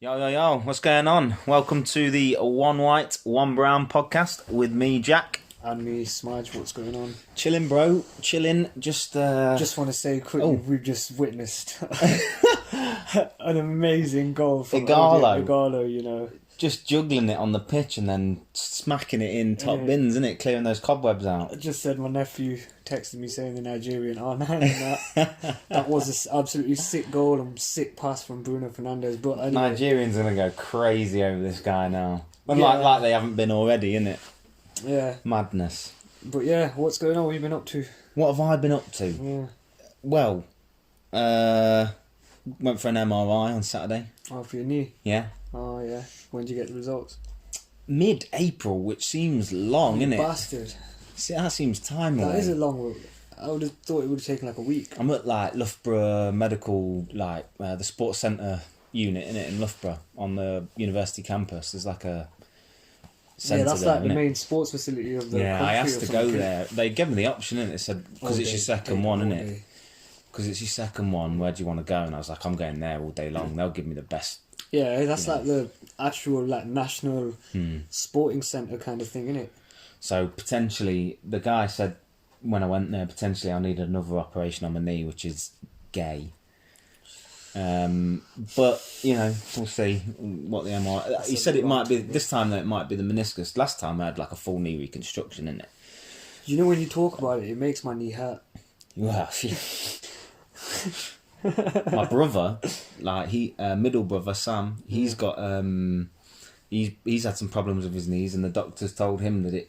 Yo, what's going on? Welcome to the One White, One Brown podcast with me, Jack. And me, Smaj. What's going on? Chilling, bro. Chilling. Just want to say quickly, we've just witnessed an amazing goal from Igalo, you know. Just juggling it on the pitch and then smacking it in top bins, isn't it? Clearing those cobwebs out. I just said my nephew texted me saying the Nigerian R9 and that was an absolutely sick goal and sick pass from Bruno Fernandes. But anyway, Nigerians are going to go crazy over this guy now. Well, like they haven't been already, innit? Yeah. Madness. But yeah, what's going on? What have you been up to? What have I been up to? Yeah. Well, went for an MRI on Saturday. Oh, for your knee? Yeah. Oh, yeah. When did you get the results? Mid-April, which seems long, innit? Bastard. See, that seems time away. That is a long road. I would have thought it would have taken like a week. I'm at like Loughborough Medical, the sports centre unit in Loughborough on the university campus. There's like a centre. Yeah, that's there, like the main sports facility of the country. I asked to go there. They gave me the option, and it said because it's your second one, isn't it? Because it's your second one. Where do you want to go? And I was like, I'm going there all day long. They'll give me the best. Yeah, that's like the actual national sporting centre kind of thing, isn't it? So potentially, the guy said when I went there, potentially I'll need another operation on my knee, which is gay. But we'll see what the MRI. He said it might be this time. Though it might be the meniscus. Last time I had like a full knee reconstruction, in it. You know, when you talk about it, it makes my knee hurt. Well, my brother, middle brother Sam, he's got he's had some problems with his knees, and the doctors told him that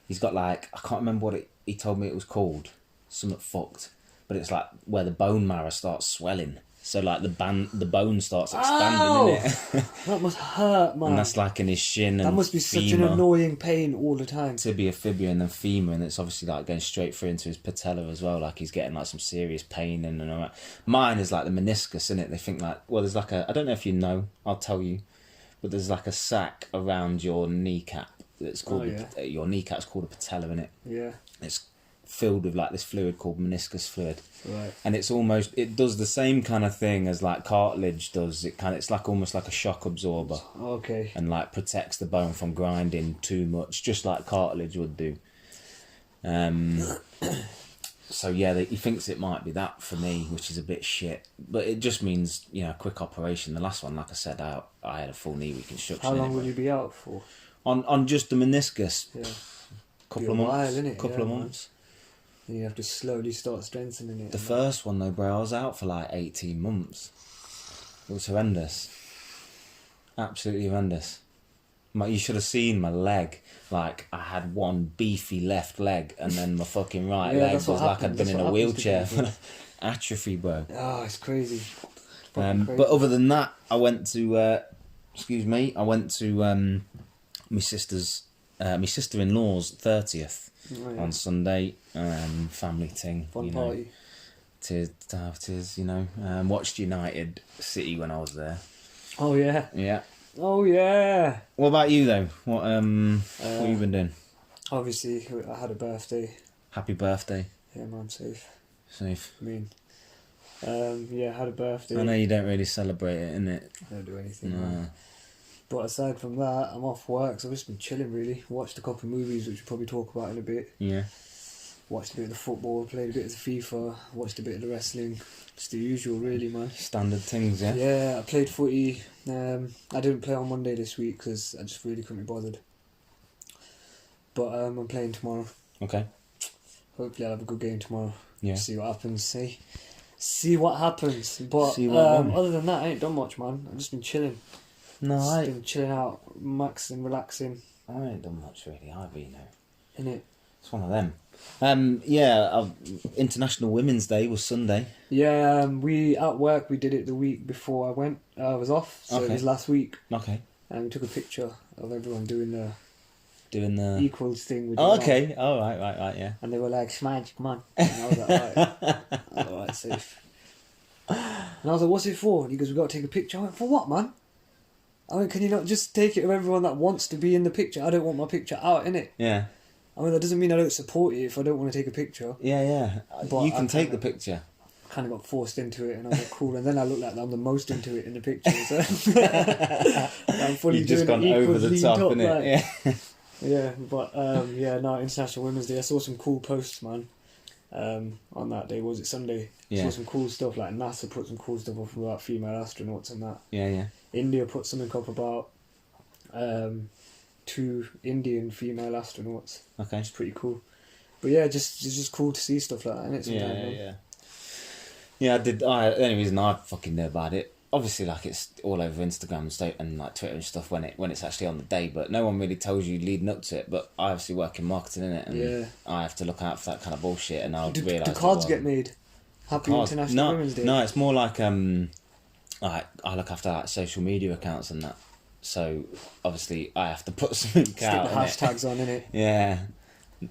he's got I can't remember what he told me it was called, something fucked, but it's like where the bone marrow starts swelling, so like the bone starts expanding, innit? That must hurt, man. And that's like in his shin. That and must be femur, such an annoying pain all the time. tibia, fibula, and then femur, and it's obviously like going straight through into his patella as well. Like he's getting like some serious pain and all that. Mine is like the meniscus, innit? They think there's like I don't know if you know, I'll tell you, but there's like a sac around your kneecap. It's called your kneecap's called a patella, innit? Yeah. It's filled with like this fluid called meniscus fluid. Right. And it does the same kind of thing as like cartilage does. It's like almost like a shock absorber. Okay. And like protects the bone from grinding too much, just like cartilage would do. So yeah, he thinks it might be that for me, which is a bit shit. But it just means a quick operation. The last one, like I said, I had a full knee reconstruction. How long will you be out for? On just the meniscus. Yeah. Couple of months. Innit? Couple of months. And you have to slowly start strengthening it. The first one though, bro, I was out for like 18 months. It was horrendous. Absolutely horrendous. You should have seen my leg. Like, I had one beefy left leg, and then my fucking right leg was like I'd been in a wheelchair. Atrophy, bro. Oh, it's crazy. But other than that, I went to my sister-in-law's 30th on Sunday. Family thing. Fun party. Tis, watched United City when I was there. Oh, yeah. Yeah. Oh, yeah. What about you, though? What have you been doing? Obviously, I had a birthday. Happy birthday. Yeah, man, safe. Safe. I had a birthday. I know you don't really celebrate it, innit? I don't do anything, No. man. But aside from that, I'm off work, so I've just been chilling, really. Watched a couple of movies, which we'll probably talk about in a bit. Yeah. Watched a bit of the football, played a bit of the FIFA, watched a bit of the wrestling. Just the usual, really, man. Standard things, yeah? Yeah, I played footy. I didn't play on Monday this week because I just really couldn't be bothered. But I'm playing tomorrow. Okay. Hopefully I'll have a good game tomorrow. Yeah. See what happens, see what happens. But other than that, I ain't done much, man. I've just been chilling. Been chilling out, maxing, relaxing. I ain't done much really either, Innit? It's one of them. International Women's Day was Sunday. Yeah, we at work we did it the week before I was off, so it was last week. Okay. And we took a picture of everyone doing the equals thing. Okay. Oh, right, yeah. And they were like, "Smaj, come on." And I was like, alright, safe. And I was like, "What's it for?" And he goes, "We've got to take a picture." I went, "For what, man?" I mean, can you not just take it of everyone that wants to be in the picture? I don't want my picture out, innit? Yeah. I mean, that doesn't mean I don't support you if I don't want to take a picture. Yeah. But you can take the picture. kind of got forced into it, and I was like, cool. And then I look like I'm the most into it in the picture. So I'm fully You've just doing gone it over the lean top, innit? like, Yeah. yeah, but International Women's Day. I saw some cool posts, man. On that day, was it Sunday? Yeah. Saw some cool stuff, like NASA put some cool stuff up about female astronauts and that. Yeah. India put something up about 2 Indian female astronauts. Okay. It's pretty cool. But yeah, it's just cool to see stuff like that, innit? Yeah. Yeah, I did. The only reason I fucking know about it, obviously, like it's all over Instagram and like Twitter and stuff when it's actually on the day. But no one really tells you leading up to it. But I obviously work in marketing, innit, and I have to look out for that kind of bullshit. And I'll realise. Do cards get made? Happy International Women's Day. No, it's more like I look after like social media accounts and that. So obviously I have to put something out. Stick the hashtags on, innit? Yeah.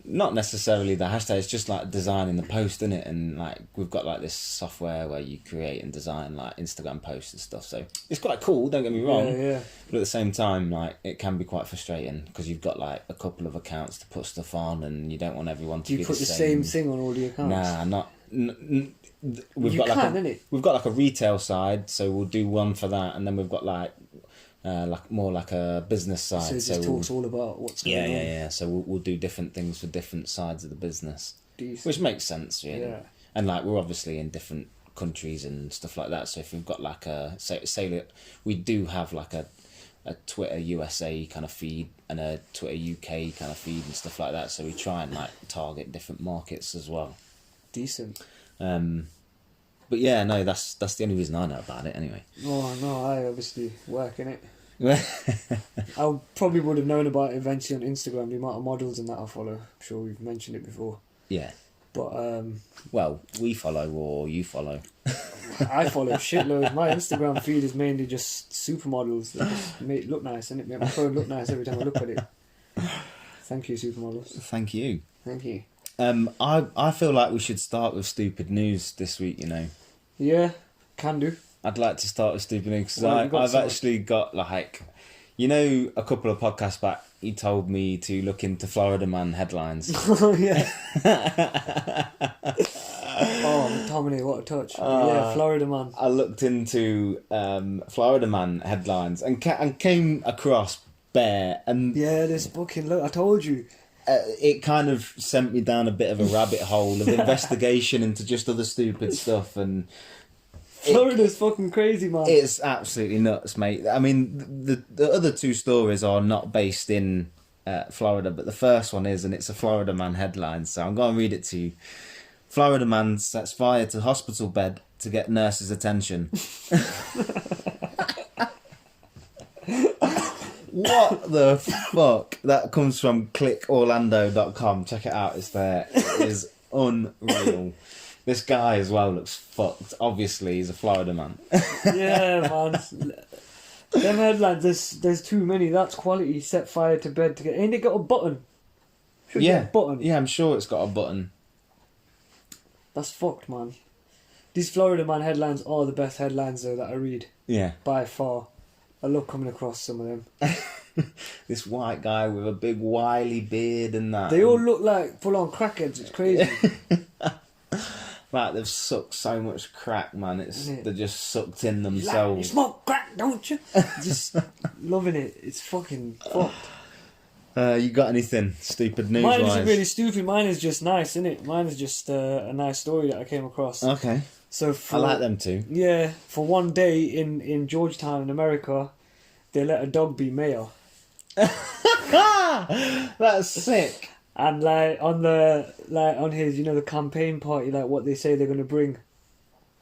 Not necessarily the hashtag, it's just like designing the post, innit? And like we've got like this software where you create and design like Instagram posts and stuff, so it's quite cool, don't get me wrong. Yeah. But at the same time, like it can be quite frustrating because you've got like a couple of accounts to put stuff on and you don't want everyone to Do you put the same thing on all the accounts? Nah, we've got like a retail side, so we'll do one for that, and then we've got like more like a business side. So it just talks all about what's going on. Yeah. So we'll do different things for different sides of the business, Decent. which makes sense, really. Yeah. And like we're obviously in different countries and stuff like that. So if we've got like we do have like a Twitter USA kind of feed and a Twitter UK kind of feed and stuff like that. So we try and like target different markets as well. Decent. But yeah, no, that's the only reason I know about it anyway. Oh no, I obviously work in it. I probably would have known about it eventually on Instagram, the amount of models and that I follow. I'm sure we've mentioned it before. Yeah. But well, we follow or you follow. I follow shitloads. My Instagram feed is mainly just supermodels that just make it look nice, and it make my phone look nice every time I look at it. Thank you, supermodels. Thank you. Thank you. I feel like we should start with stupid news this week, you know. Yeah, can do. I'd like to start with stupid news because Well, I've actually got like, you know, a couple of podcasts back, he told me to look into Florida Man headlines. Oh yeah. Oh, Tommy, what a touch! Yeah, Florida Man. I looked into Florida Man headlines and came across Bear and yeah, this fucking look. I told you. It kind of sent me down a bit of a rabbit hole of investigation into just other stupid stuff, and Florida's fucking crazy, man. It's absolutely nuts, mate. I mean, the other two stories are not based in Florida, but the first one is, and it's a Florida Man headline, so I'm going to read it to you. Florida man sets fire to hospital bed to get nurses' attention. What the fuck? That comes from clickorlando.com. Check it out, it's there. It is unreal. This guy as well looks fucked. Obviously, he's a Florida man. Yeah, man. Them headlines, there's too many. That's quality. Set fire to bed to get... Ain't it got a button? Should get a button. Yeah, I'm sure it's got a button. That's fucked, man. These Florida Man headlines are the best headlines, though, that I read. Yeah. By far. I love coming across some of them. This white guy with a big wily beard and that. They all look like full-on crackheads. It's crazy. Like, they've sucked so much crack, man. They're just sucked in themselves. You smoke crack, don't you? Just loving it. It's fucking fucked. You got anything stupid news? Mine isn't really stupid. Mine is just nice, isn't it? Mine is just a nice story that I came across. Okay. So I like them too. Yeah, for one day in Georgetown in America, they let a dog be mayor. That's sick. And on his, the campaign party, like what they say they're gonna bring.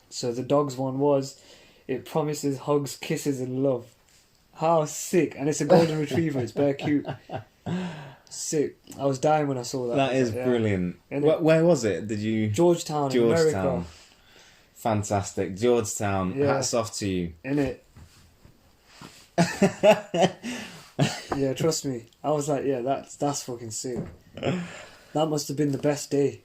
So the dog's one was, it promises hugs, kisses, and love. How sick! And it's a golden retriever. It's very cute. Sick. I was dying when I saw that. That is brilliant. Where was it? Did you? Georgetown, America. Fantastic. Georgetown. Yeah. Hats off to you. Innit? Yeah, trust me. I was like, yeah, that's fucking sick. That must have been the best day.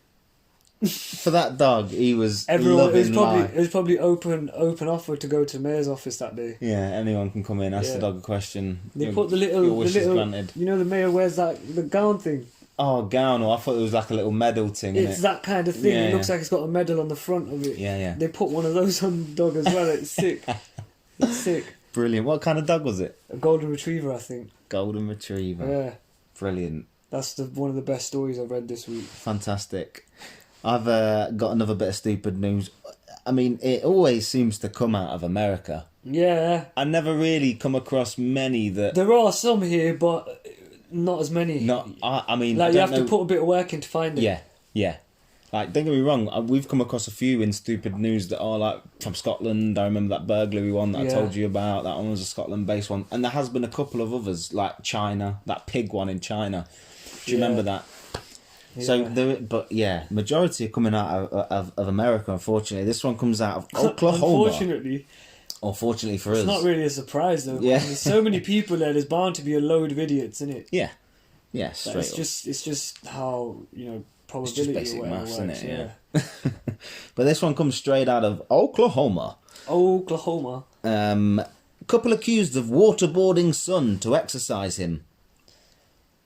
For that dog, he was Everyone, loving life. It was probably open offer to go to the mayor's office that day. Yeah, anyone can come in, ask the dog a question. They put the little, granted. the mayor wears the gown thing. Oh, gown, or I thought it was like a little medal thing. It's that kind of thing. Yeah, It looks like it's got a medal on the front of it. Yeah. They put one of those on the dog as well. It's sick. It's sick. Brilliant. What kind of dog was it? A golden retriever, I think. Golden retriever. Yeah. Brilliant. That's one of the best stories I've read this week. Fantastic. I've got another bit of stupid news. I mean, it always seems to come out of America. Yeah. I never really come across many that... There are some here, but not as many. I mean... Like, you have to put a bit of work in to find it. Yeah. Like, don't get me wrong, we've come across a few in stupid news that are, like, from Scotland. I remember that burglary one that I told you about. That one was a Scotland-based one. And there has been a couple of others, like China, that pig one in China. Do you remember that? Yeah. So, majority are coming out of America, unfortunately. This one comes out of Oklahoma. Unfortunately for us. It's not really a surprise, though. Yeah. There's so many people there, there's bound to be a load of idiots in it. Yeah. Yeah, straight up. It's just how, probability it's just basic or whatever maths, works, isn't it? Yeah. But this one comes straight out of Oklahoma. Oklahoma. Couple accused of waterboarding son to exercise him.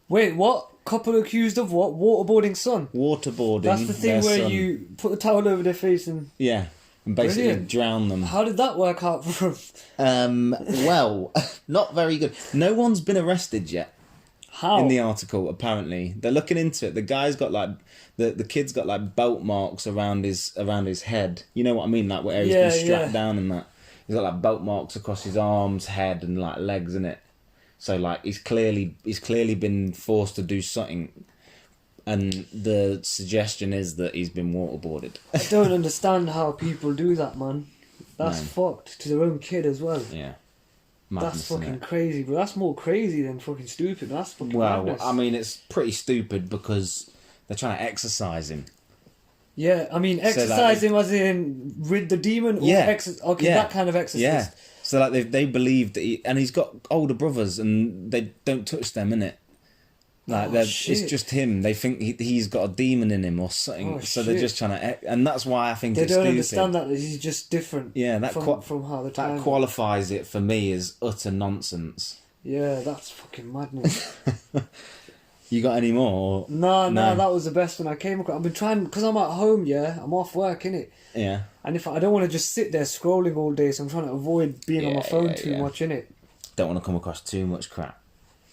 Wait, what? Couple accused of what? Waterboarding son? Waterboarding. That's the thing where son. You put the towel over their face and... Yeah, and basically Brilliant. drown them. How did that work out for them? Well, not very good. No one's been arrested yet. How? In the article, apparently. They're looking into it. The guy's got like... The kid's got like belt marks around his head. You know what I mean? Like where he's been strapped down and that. He's got like belt marks across his arms, head and like legs, innit? So like he's clearly been forced to do something, and the suggestion is that he's been waterboarded. I don't understand how people do that, man. That's fucked to their own kid as well. Yeah, that's fucking crazy, bro. That's more crazy than fucking stupid. That's fucking madness. I mean, it's pretty stupid because they're trying to exorcise him. Yeah, I mean, exorcise him as in rid the demon. Or that kind of exorcist. Yeah. So like they believe that he's got older brothers and they don't touch them, innit? Like it's just him. They think he's got a demon in him or something. So they're just trying to, and that's why I think they it's don't stupid. Understand that he's just different. Yeah, from how the time that qualifies it for me as utter nonsense. Yeah, that's fucking madness. You got any more? No, that was the best one I came across. I've been trying because I'm at home. Yeah, I'm off work, innit? Yeah. And if I don't want to just sit there scrolling all day, so I'm trying to avoid being on my phone too much, innit? Don't want to come across too much crap.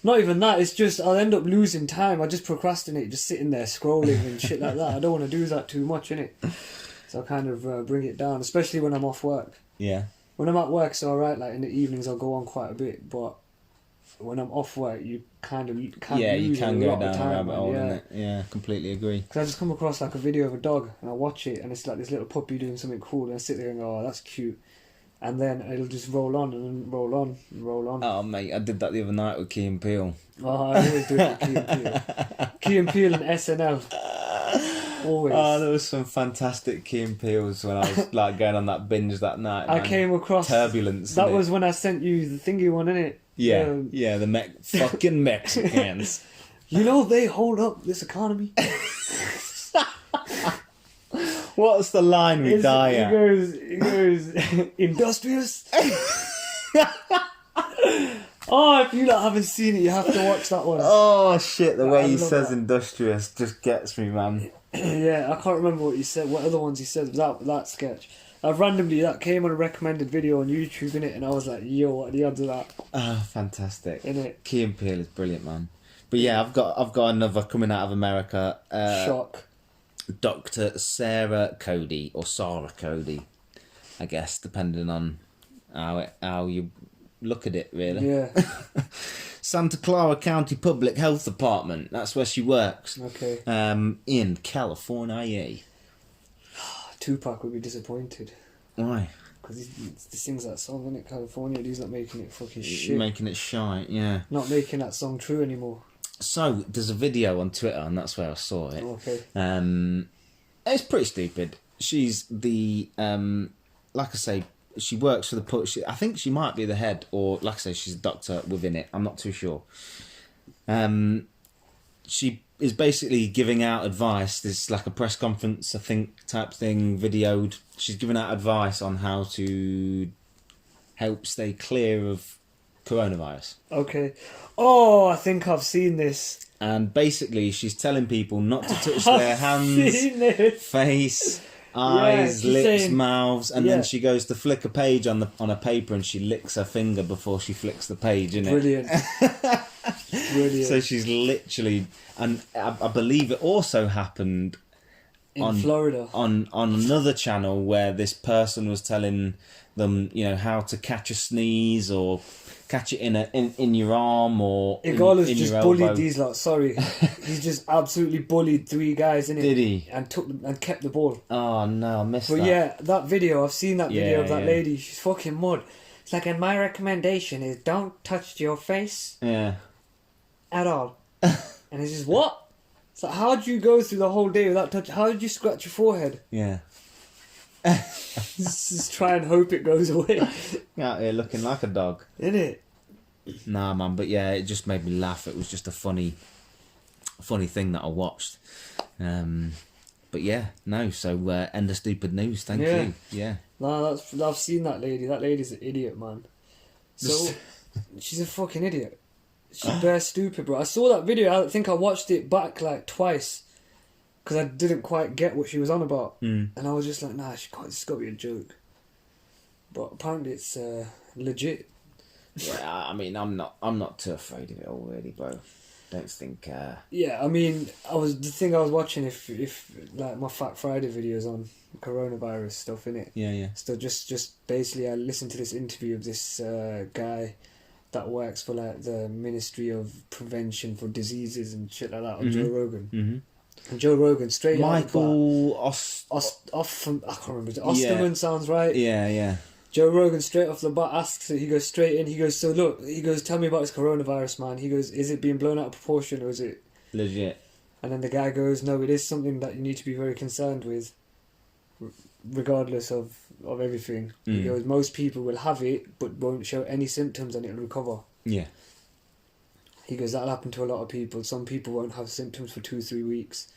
Not even that, it's just I'll end up losing time. I just procrastinate, just sitting there scrolling and shit like that. I don't want to do that too much, innit? So I kind of bring it down, especially when I'm off work. Yeah. When I'm at work, it's alright, like in the evenings I'll go on quite a bit, but when I'm off work, you kind of can't you lose can a go lot down of time, a rabbit hole, yeah. innit? Yeah, completely agree. Because I just come across like a video of a dog and I watch it and it's like this little puppy doing something cool and I sit there and go, oh, that's cute. And then it'll just roll on and then roll on and roll on. Oh, mate, I did that the other night with Key and Peele. Oh, I always do it with Key and Peele. Key and Peele and SNL. Always. Oh, there was some fantastic Key and Peele's when I was like going on that binge that night. I came across... Turbulence. That was when I sent you the thingy one, innit? Yeah, the fucking Mexicans. You know they hold up this economy. What's the line we die at? He goes, industrious. Oh, if you haven't seen it, you have to watch that one. Oh shit, the way he says that. Industrious just gets me, man. Yeah, I can't remember what he said, what other ones he said, that sketch. Randomly, that came on a recommended video on YouTube, innit? And I was like, yo, what are the odds of that? Ah, fantastic. Innit? Key and Peele is brilliant, man. But yeah, I've got another coming out of America. Shock. Dr. Sarah Cody, or Sarah Cody, I guess, depending on how you look at it, really. Yeah. Santa Clara County Public Health Department. That's where she works. Okay. In California. Tupac would be disappointed. Why? Because he sings that song, innit? California, he's not making it fucking shit. Making it shite, yeah. Not making that song true anymore. So, there's a video on Twitter, and that's where I saw it. Okay. It's pretty stupid. She's the, like I say, she works for the... I think she might be the head, or like I say, she's a doctor within it. I'm not too sure. She is basically giving out advice. There's like a press conference, I think, type thing, videoed. She's giving out advice on how to help stay clear of coronavirus. Okay. Oh, I think I've seen this. And basically, she's telling people not to touch their hands, Seen this. face, eyes, she's lips, saying- mouths, and Yeah. then she goes to flick a page on a paper, and she licks her finger before she flicks the page. Innit? Brilliant. Brilliant. So she's literally, and I believe it also happened in Florida. on another channel where this person was telling them, you know, how to catch a sneeze or catch it in your arm or Igalo's in just your bullied elbow. these lot. Sorry, he's just absolutely bullied 3 guys, innit? Did he? And took them and kept the ball. Oh no, I missed But that. yeah, that video, I've seen that video Yeah, of that yeah. lady. She's fucking mud. It's like, and my recommendation is don't touch your face Yeah. at all. And it's just, what? It's like, how do you go through the whole day without touching? How did you scratch your forehead? Yeah. Just try and hope it goes away. Out here looking like a dog. Innit? Nah, man, but yeah, it just made me laugh. It was just a funny thing that I watched. But yeah, no, so end of stupid news, thank Yeah. you. Yeah. No, I've seen that lady. That lady's an idiot, man. So, she's a fucking idiot. She's bare stupid, bro. I saw that video. I think I watched it back like twice because I didn't quite get what she was on about, and I was just like, nah, it's got to be a joke. But apparently, it's legit. Yeah, I mean, I'm not too afraid of it all, really, bro. Don't think. Yeah, I mean, the thing I was watching if like my Fat Friday videos on coronavirus stuff, innit? Yeah. So just basically, I listened to this interview of this guy that works for like the Ministry of Prevention for Diseases and shit like that on Joe Rogan. Mm-hmm. And Joe Rogan straight Michael I can't remember. Osterman sounds right. Yeah. Joe Rogan straight off the bat asks it. He goes straight in. He goes, so look. He goes, tell me about this coronavirus, man. He goes, is it being blown out of proportion or is it? Legit. And then the guy goes, no, it is something that you need to be very concerned with, regardless of everything. He goes, most people will have it but won't show any symptoms and it'll recover. Yeah. He goes, that'll happen to a lot of people. Some people won't have symptoms for 2-3 weeks.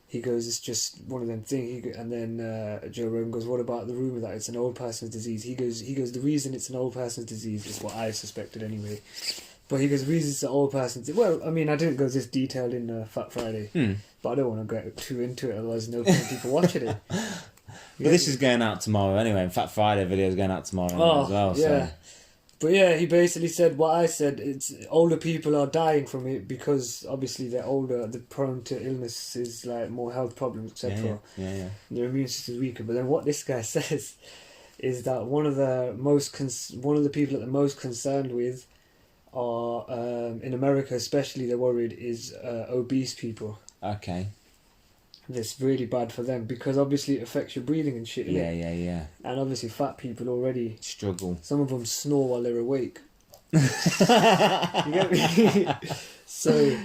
He goes, it's just one of them things. And then Joe Rogan goes, what about the rumour that it's an old person's disease? He goes, the reason it's an old person's disease is what I suspected anyway. But he goes, the reason it's an old person's disease. Well, I mean, I didn't go this detailed in Fat Friday. But I don't want to get too into it, otherwise no people watching it. But this is going out tomorrow anyway. In fact, Friday video is going out tomorrow as well. Yeah. So. But yeah, he basically said what I said. It's older people are dying from it because obviously they're older, they're prone to illnesses like more health problems, etc. Yeah. Their immune system is weaker. But then what this guy says is that one of the people that they're most concerned with are in America, especially they're worried is obese people. Okay. It's really bad for them because obviously it affects your breathing and shit. Yeah. And obviously fat people already Struggle. Some of them snore while they're awake. You get me? So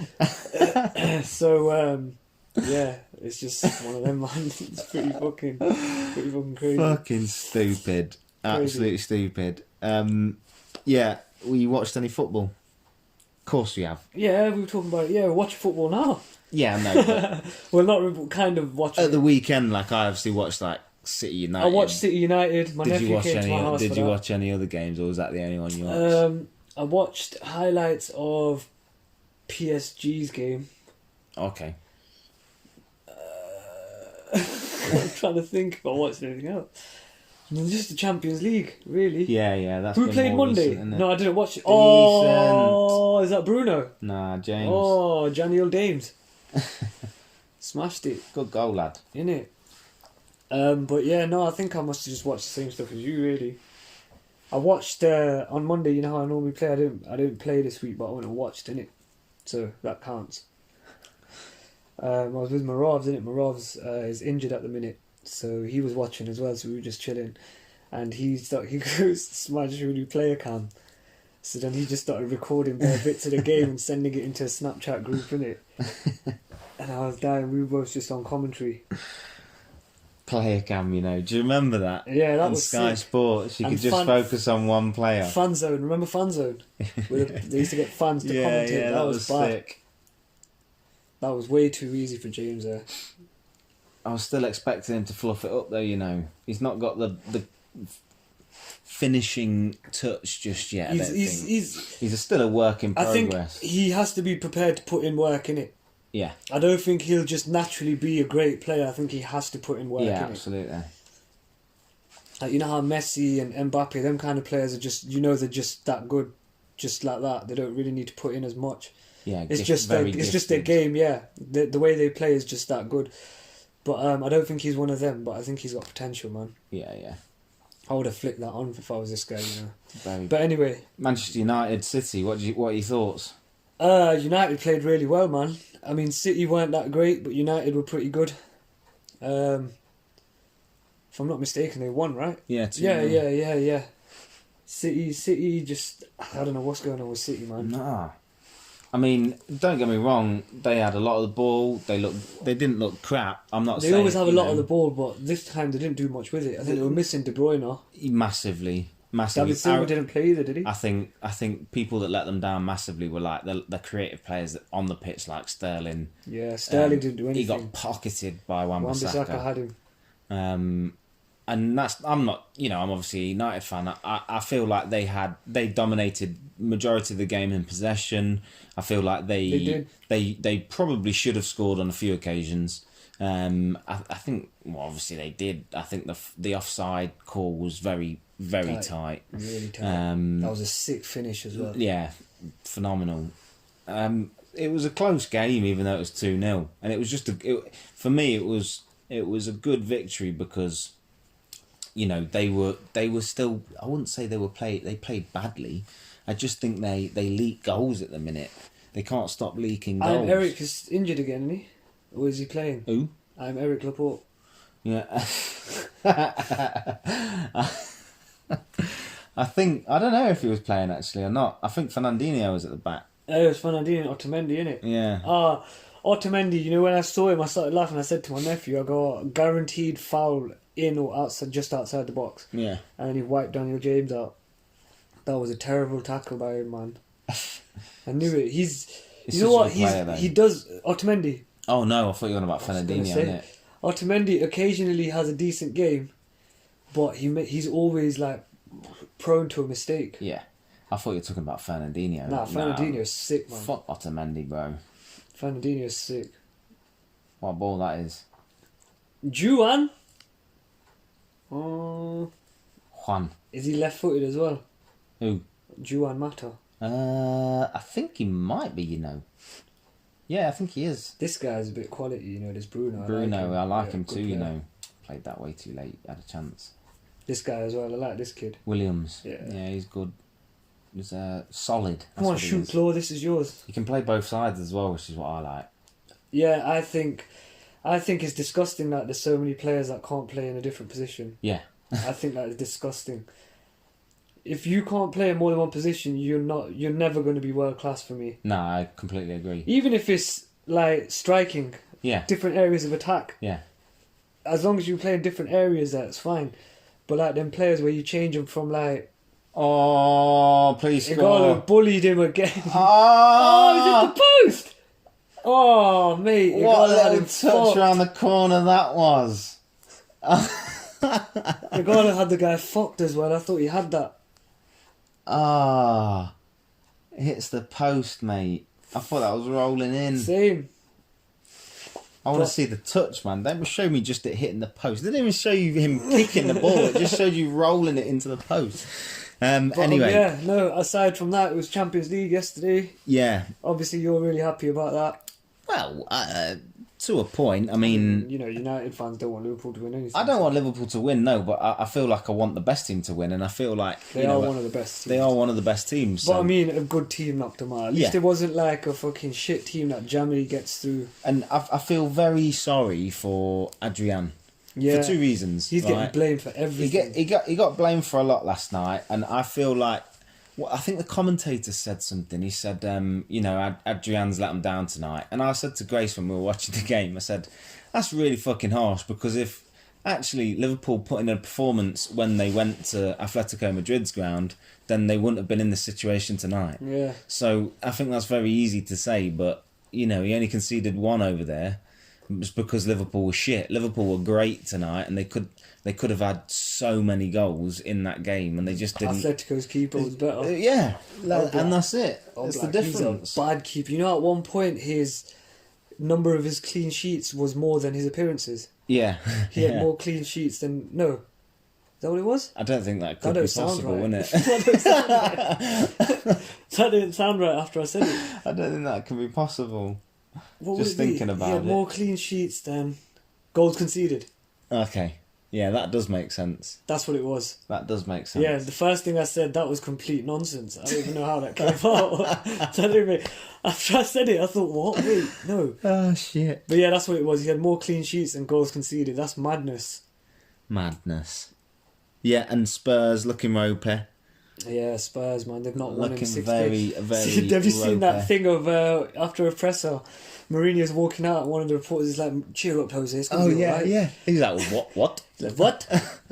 yeah, it's just one of them, man. It's pretty fucking crazy. Fucking stupid. Absolutely stupid. Yeah, we watched any football? Of course we have. Yeah, we were talking about it. Yeah, we're watching football now. Yeah, no. But Well, not kind of watching. at the weekend, like I obviously watched like City United. I watched City United. My Did you nephew watch came to my any? house Did for you that. watch any other games, or was that the only one you watched? I watched highlights of PSG's game. Okay. I'm trying to think if I watched anything else. I mean, just the Champions League, really. Yeah. That's Who been played more Monday? recent, isn't it? No, I didn't watch it. Oh, is that Bruno? Nah, James. Oh, Janiel Dames. Smashed it, Good goal, lad. innit? But yeah, no, I think I must have just watched the same stuff as you, really. I watched on Monday. You know how I normally play. I didn't play this week, but I went and watched, innit? So that counts. I was with Maravs, innit? Maravs is injured at the minute, so he was watching as well. So we were just chilling, and he goes, "Smaj, will you play a cam?" So then he just started recording bare bits of the game and sending it into a Snapchat group, innit? And I was dying. We were both just on commentary. Player cam, you know. Do you remember that? Yeah, that on was Sky sick. Sports. You And could just focus on one player. Fan Zone, remember Fan Zone? They used to get fans to commentate. Yeah, that was bad. sick. That was way too easy for James there. I was still expecting him to fluff it up though, you know. He's not got the finishing touch just yet. He's still a work in I progress. think he has to be prepared to put in work in it. Yeah. I don't think he'll just naturally be a great player. I think he has to put in work in it. Yeah, absolutely. Like, you know how Messi and Mbappe, them kind of players are just, they're just that good, just like that. They don't really need to put in as much. Yeah, it's just their game. Yeah, the way they play is just that good. But I don't think he's one of them. But I think he's got potential, man. Yeah. I would have flicked that on if I was this guy, Very But anyway, Manchester United, City. What are your thoughts? United played really well, man. I mean, City weren't that great, but United were pretty good. If I'm not mistaken, they won, right? Yeah. 2-0. Yeah. City just... I don't know what's going on with City, man. Nah. I mean, don't get me wrong. They had a lot of the ball. They didn't look crap. I'm not saying... They always have a lot of the ball, but this time they didn't do much with it. I think they were missing De Bruyne. Massively. David Silva didn't play either, did he? I think people that let them down massively were like the creative players on the pitch, like Sterling. Yeah, Sterling didn't do anything. He got pocketed by Wan-Bissaka. Had him. And that's I'm obviously a United fan. I feel like they dominated majority of the game in possession. I feel like they probably should have scored on a few occasions. I think obviously they did. I think the offside call was very tight. Really tight. That was a sick finish as well. Yeah, phenomenal. It was a close game, even though it was 2-0, and it was just for me. It was a good victory because, they were still. I wouldn't say they played badly. I just think they leak goals at the minute. They can't stop leaking goals. Eric is injured again, isn't he? Or is he playing? Who? I'm Eric Laporte. Yeah. I don't know if he was playing actually or not. I think Fernandinho was at the back. It was Fernandinho and Otamendi, innit? Yeah. Otamendi, when I saw him, I started laughing. I said to my nephew, I go, guaranteed foul in or outside, just outside the box. Yeah. And he wiped Daniel James out. That was a terrible tackle by him, man. I knew it. He does, Otamendi. Oh no, I thought you were on about Fernandinho. Otamendi occasionally has a decent game, but he's always like prone to a mistake. Yeah. I thought you were talking about Fernandinho. Nah, Fernandinho's sick, man. Fuck Otamendi, bro. Fernandinho's sick. What ball that is? Juan? Juan. Is he left-footed as well? Who? Juan Mata. I think he might be, Yeah, I think he is. This guy's a bit quality, this Bruno. I like him too, Played that way too late, had a chance. This guy as well, I like this kid. Williams. Yeah, he's good. He's solid. Come on, shoot, Claw, this is yours. He can play both sides as well, which is what I like. Yeah, I think it's disgusting that there's so many players that can't play in a different position. Yeah. I think that is disgusting. If you can't play in more than one position, you're never going to be world class for me. No, I completely agree. Even if it's like striking, different areas of attack. Yeah. As long as you play in different areas, that's fine. But like them players where you change them from like. Oh, please score! Igalo bullied him again. Oh, he's at the post. Oh, mate! What a little touch around the corner that was. Igalo had the guy fucked as well. I thought he had that. Hits the post, mate. I thought that was rolling in. Same. I want to see the touch, man. Don't show me just it hitting the post. It didn't even show you him kicking the ball. It just showed you rolling it into the post. Anyway. Aside from that, it was Champions League yesterday. Yeah. Obviously, you're really happy about that. Well, to a point. I mean... United fans don't want Liverpool to win anything. I don't want Liverpool to win, no, but I feel like I want the best team to win, and I feel like... They are one of the best teams. They are one of the best teams. But I mean, a good team knocked them out. At least it wasn't like a fucking shit team that Germany gets through. And I feel very sorry for Adrian. Yeah. For two reasons. He's getting blamed for everything. He got blamed for a lot last night, and I feel like... Well, I think the commentator said something. He said, Adrian's let him down tonight. And I said to Grace when we were watching the game, I said, that's really fucking harsh, because if actually Liverpool put in a performance when they went to Atletico Madrid's ground, then they wouldn't have been in this situation tonight. Yeah. So I think that's very easy to say, but, he only conceded one over there. was because Liverpool was shit. Liverpool were great tonight, and they could have had so many goals in that game, and they just didn't. Atletico's keeper was better. Yeah, and that's it. That's the difference. He's a bad keeper. You know, at one point, his number of his clean sheets was more than his appearances. Yeah. He had more clean sheets than... No. Is that what it was? I don't think that could be possible, right. innit? That didn't sound right after I said it. I don't think that can be possible. What Just would it be? thinking about he had it. more clean sheets than goals conceded. Okay. Yeah, that does make sense. That's what it was. That does make sense. Yeah, the first thing I said, that was complete nonsense. I don't even know how that came out. So I didn't even, after I said it, I thought, what? Wait, no. Oh, shit. But yeah, that's what it was. He had more clean sheets than goals conceded. That's madness. Madness. Yeah, and Spurs looking ropey. Yeah, Spurs, man. They've not won in Looking 6 very, days. very Have you seen that ropey. thing of after a presser, Mourinho's walking out, one of the reporters is like, cheer up, Jose, it's going to be alright. yeah. He's like, what? He's like, what?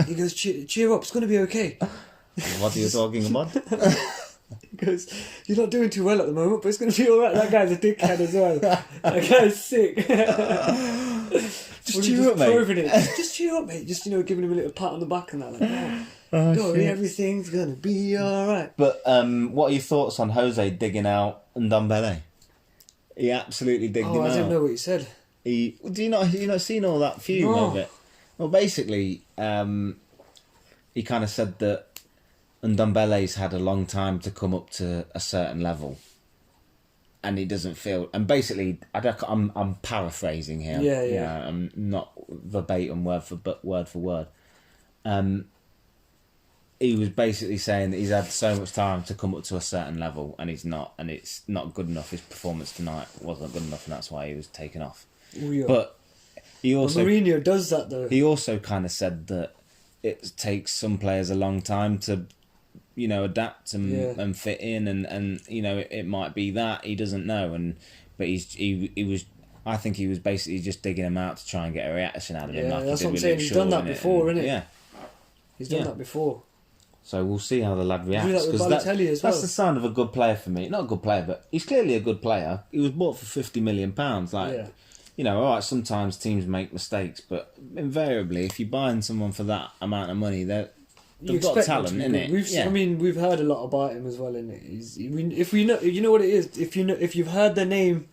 He goes, cheer up, it's going to be okay. What are you talking about? He goes, you're not doing too well at the moment, but it's going to be alright. That guy's a dickhead as well. That guy's sick. Just cheer up, mate. Just cheer up, mate. Just, giving him a little pat on the back and that. Like, Oh, don't worry, shit. everything's going to be alright. But what are your thoughts on Jose digging out Ndombele? He absolutely digged him I out. didn't know what you said. Do you not seen all that fume No. of it? Well, basically, he kind of said that Ndombele's had a long time to come up to a certain level, and he doesn't feel. And basically, I'm paraphrasing here. Yeah. I'm not verbatim word for word. He was basically saying that he's had so much time to come up to a certain level, and he's not, and it's not good enough. His performance tonight wasn't good enough, and that's why he was taken off. Oh, yeah. But he also Mourinho does that though. he also kind of said that it takes some players a long time to, adapt and fit in, and it might be that he doesn't know, but he was. I think he was basically just digging him out to try and get a reaction out of him. Yeah, Like that's he did what I'm with saying. Luke He's Shaw, done that before, innit? Yeah. He's done Yeah. that before. So we'll see how the lad reacts. Do that with 'cause Balotelli as well. That's the sign of a good player for me. Not a good player, but he's clearly a good player. He was bought for £50 million. Like, all right, sometimes teams make mistakes, but invariably, if you're buying someone for that amount of money, they've got talent, innit? I mean, we've heard a lot about him as well, innit? If we know, you know what it is. If you've heard their name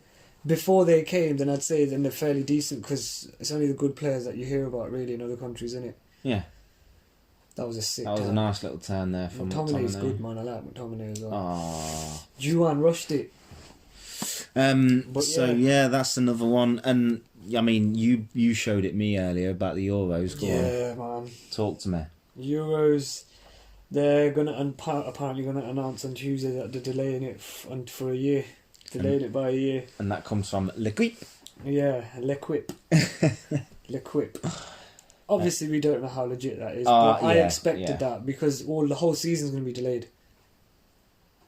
before they came, then I'd say then they're fairly decent because it's only the good players that you hear about really in other countries, innit? Yeah. That was a sick. That was a nice little turn there from McTominay's McTominay. good, man. I like McTominay as well. Oh. Juan rushed it. That's another one. And I mean, you showed it me earlier about the Euros. Go on. Man. Talk to me. Euros. They're apparently gonna announce on Tuesday that they're delaying it for a year. Delayed it by a year. And that comes from L'Equipe. Yeah, L'Equipe. L'Equipe. Obviously, we don't know how legit that is, but I expected that because the whole season's going to be delayed.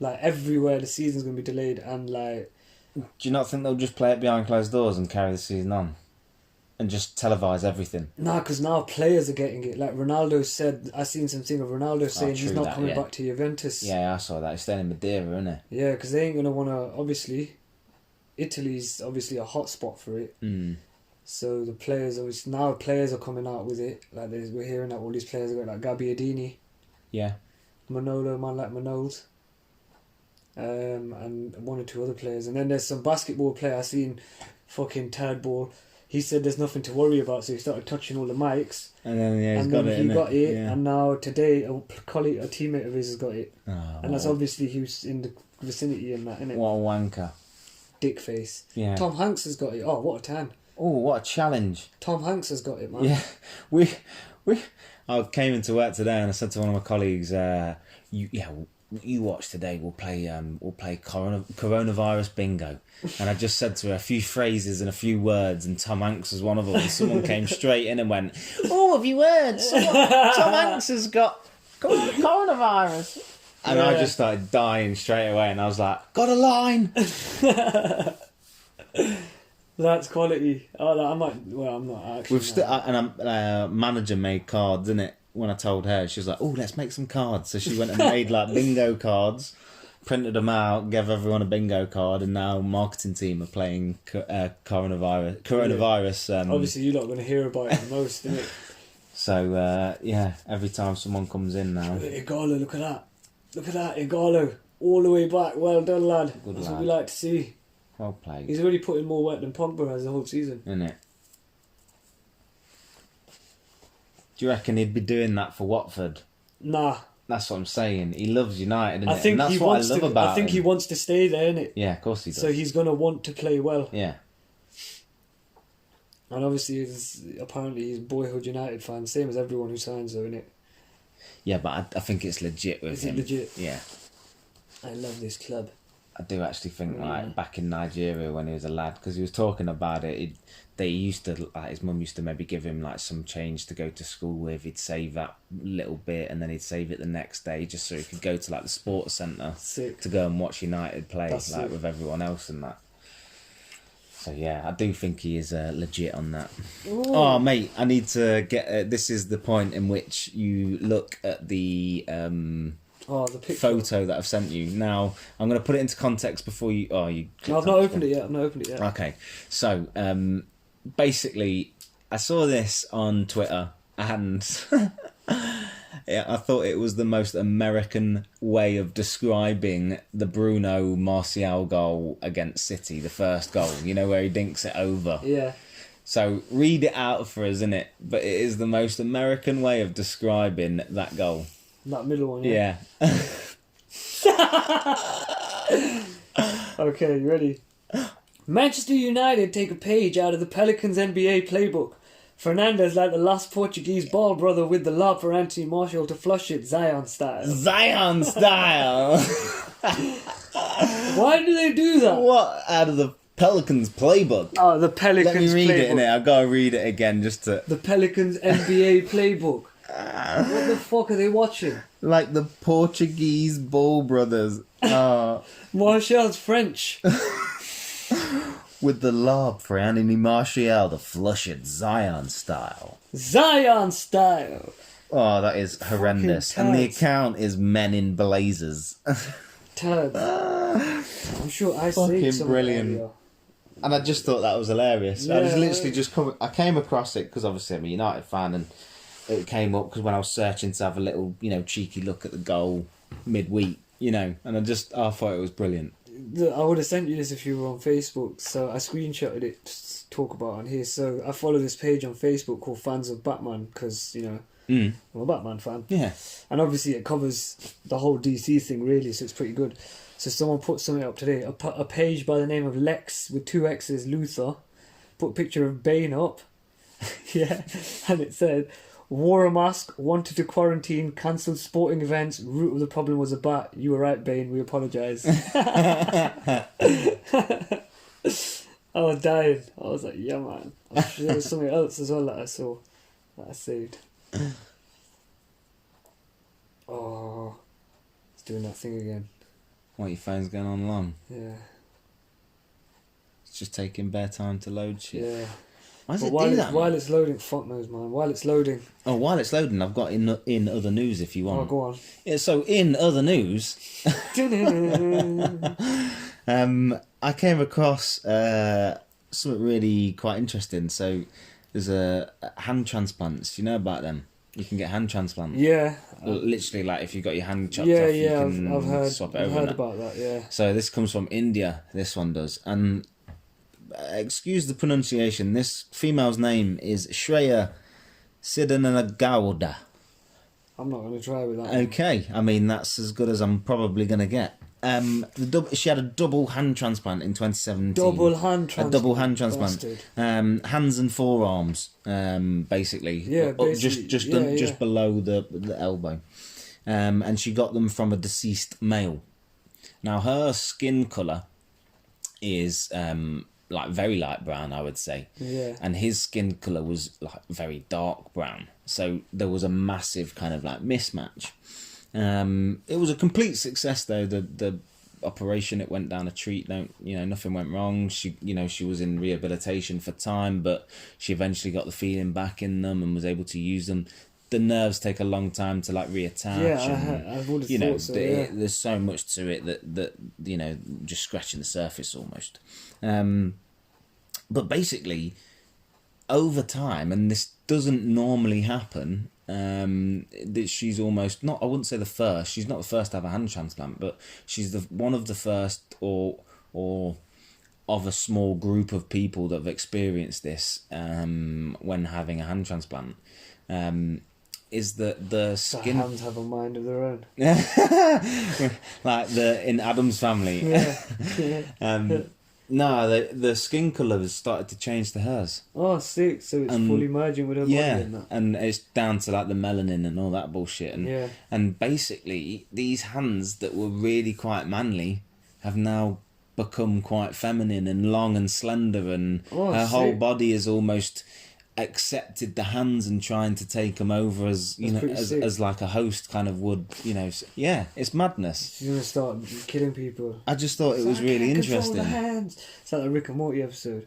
Like, everywhere the season's going to be delayed, and like... Do you not think they'll just play it behind closed doors and carry the season on? And just televise everything? Nah, because now players are getting it. Like, Ronaldo said... I seen something of Ronaldo saying he's not coming back to Juventus. Yeah, I saw that. He's staying in Madeira, isn't he? Yeah, because they ain't going to want to... Obviously, Italy's obviously a hot spot for it. Mm. So the players, now players are coming out with it. Like we're hearing that all these players are going like Gabbiadini. Yeah. Manolo, man like Manoles. And one or two other players. And then there's some basketball player I seen, fucking Tad Ball. He said there's nothing to worry about, so he started touching all the mics. And then he got it. Yeah. And now today a teammate of his has got it. Oh, and that's obviously he was in the vicinity and that, innit? What a wanker. Dick face. Yeah. Tom Hanks has got it. Oh, what a tan. Oh, what a challenge. Tom Hanks has got it, man. Yeah. I came into work today and I said to one of my colleagues, you watch today, we'll play coronavirus bingo. And I just said to her a few phrases and a few words, and Tom Hanks was one of them, and someone came straight in and went, "Oh, a few words. Tom Hanks has got coronavirus." And I just started dying straight away, and I was like, "Got a line." That's quality. Oh, I might. Well, I'm not actually. Manager made cards, innit? When I told her, she was like, "Oh, let's make some cards." So she went and made like bingo cards printed them out, gave everyone a bingo card, and now marketing team are playing coronavirus. Obviously, you're not going to hear about it the most, innit? So, every time someone comes in now... Igalo, look at that. Look at that, Igalo. All the way back. Well done, lad. Good That's lad. what we like to see. Well played. He's already put in more work than Pogba has the whole season. Isn't it? Do you reckon he'd be doing that for Watford? Nah. That's what I'm saying. He loves United, isn't I it? think And that's he what I wants love to. about I think him. he wants to stay there, innit? Yeah, of course he does. So he's gonna want to play well. Yeah. And obviously, apparently he's a boyhood United fan, same as everyone who signs though, innit? Yeah, but I think it's legit with him. Is it legit? Yeah. I love this club. I do actually think, like, back in Nigeria when he was a lad, because he was talking about it, they used to, like, his mum used to maybe give him, like, some change to go to school with. He'd save that little bit, and then he'd save it the next day just so he could go to, like, the sports centre to go and watch United play, That's like, sick. with everyone else and that. So, yeah, I do think he is legit on that. Ooh. Oh, mate, I need to get... this is the point in which you look at the... the picture. photo that I've sent you. Now, I'm going to put it into context before you... Oh, you... No, I've not opened it yet. Okay. So, basically, I saw this on Twitter and I thought it was the most American way of describing the Bruno Martial goal against City, the first goal, you know, where he dinks it over. Yeah. So, read it out for us, innit? But it is the most American way of describing that goal. That middle one, yeah. Okay, you ready? Manchester United take a page out of the Pelicans NBA playbook. Fernandes like the last Portuguese ball brother with the lob for Anthony Martial to flush it Zion style. Zion style! Why do they do that? What? Out of the Pelicans playbook? Oh, the Pelicans Let me read playbook. it in it. I've got to read it again just to... The Pelicans NBA playbook. What the fuck are they watching? Like the Portuguese Ball Brothers. Martial's French. With the lob for Anthony Martial, the flush it Zion style. Zion style. Oh, that is horrendous. Fucking And the tads. account is Men in Blazers. Tads. I'm sure I Fucking saved some brilliant. earlier. And I just thought that was hilarious. I was Yeah. literally just I came across it because obviously I'm a United fan, and it came up because when I was searching to have a little, cheeky look at the goal midweek, and I thought it was brilliant. I would have sent you this if you were on Facebook, so I screenshotted it to talk about on here. So I follow this page on Facebook called Fans of Batman because, I'm a Batman fan. Yeah. And obviously it covers the whole DC thing really, so it's pretty good. So someone put something up today, a page by the name of Lex with 2 X's, Luthor, put a picture of Bane up. Yeah, and it said, wore a mask, wanted to quarantine, cancelled sporting events, root of the problem was a bat. You were right, Bane, we apologise. I was dying. I was like, yeah, man. I'm sure there was something else as well that I saw, that I saved. Oh, it's doing that thing again. What, your phone's going on long? Yeah. It's just taking bare time to load shit. Yeah. Why does But it do that? while it's loading, fuck knows, man. While it's loading. Oh, while it's loading, I've got in other news if you Oh, want. go on. Yeah, so in other news, I came across something really quite interesting. So there's hand transplants. You know about them? You can get hand transplants. Yeah. Literally, like if you got your hand chopped Yeah, off, yeah, you can I've heard, swap it I've over. heard and that. about that, yeah. So this comes from India. This one does, and excuse the pronunciation. This female's name is Shreya Siddhanagowda. I'm not going to try with that. Okay, I mean that's as good as I'm probably gonna get. She had a double hand transplant in 2017. Double hand transplant. A double hand transplant. Bastard. Hands and forearms, basically. Yeah, Up basically. just below the elbow. And she got them from a deceased male. Now her skin colour is like very light brown, I would say. Yeah. And his skin colour was like very dark brown. So there was a massive kind of like mismatch. It was a complete success though. The operation, it went down a treat. Nothing went wrong. She was in rehabilitation for time, but she eventually got the feeling back in them and was able to use them. the nerves take a long time to like reattach. Yeah, I would have thought so. There's so much to it that just scratching the surface almost. But basically, over time, and this doesn't normally happen. That she's almost not. I wouldn't say the first. She's not the first to have a hand transplant, but she's one of the first, or of a small group of people that have experienced this when having a hand transplant. Is that the skin? Hands have a mind of their own. Like in Adam's Family. Yeah. No, the skin colour has started to change to hers. Oh, sick! So it's fully merging with her body. Yeah, and it's down to like the melanin and all that bullshit. And basically, these hands that were really quite manly have now become quite feminine and long and slender, and her whole body is almost accepted the hands and trying to take them over as as like a host kind of would, yeah, it's madness. She's gonna start killing people. I just thought it was really interesting. The hands. It's like the Rick and Morty episode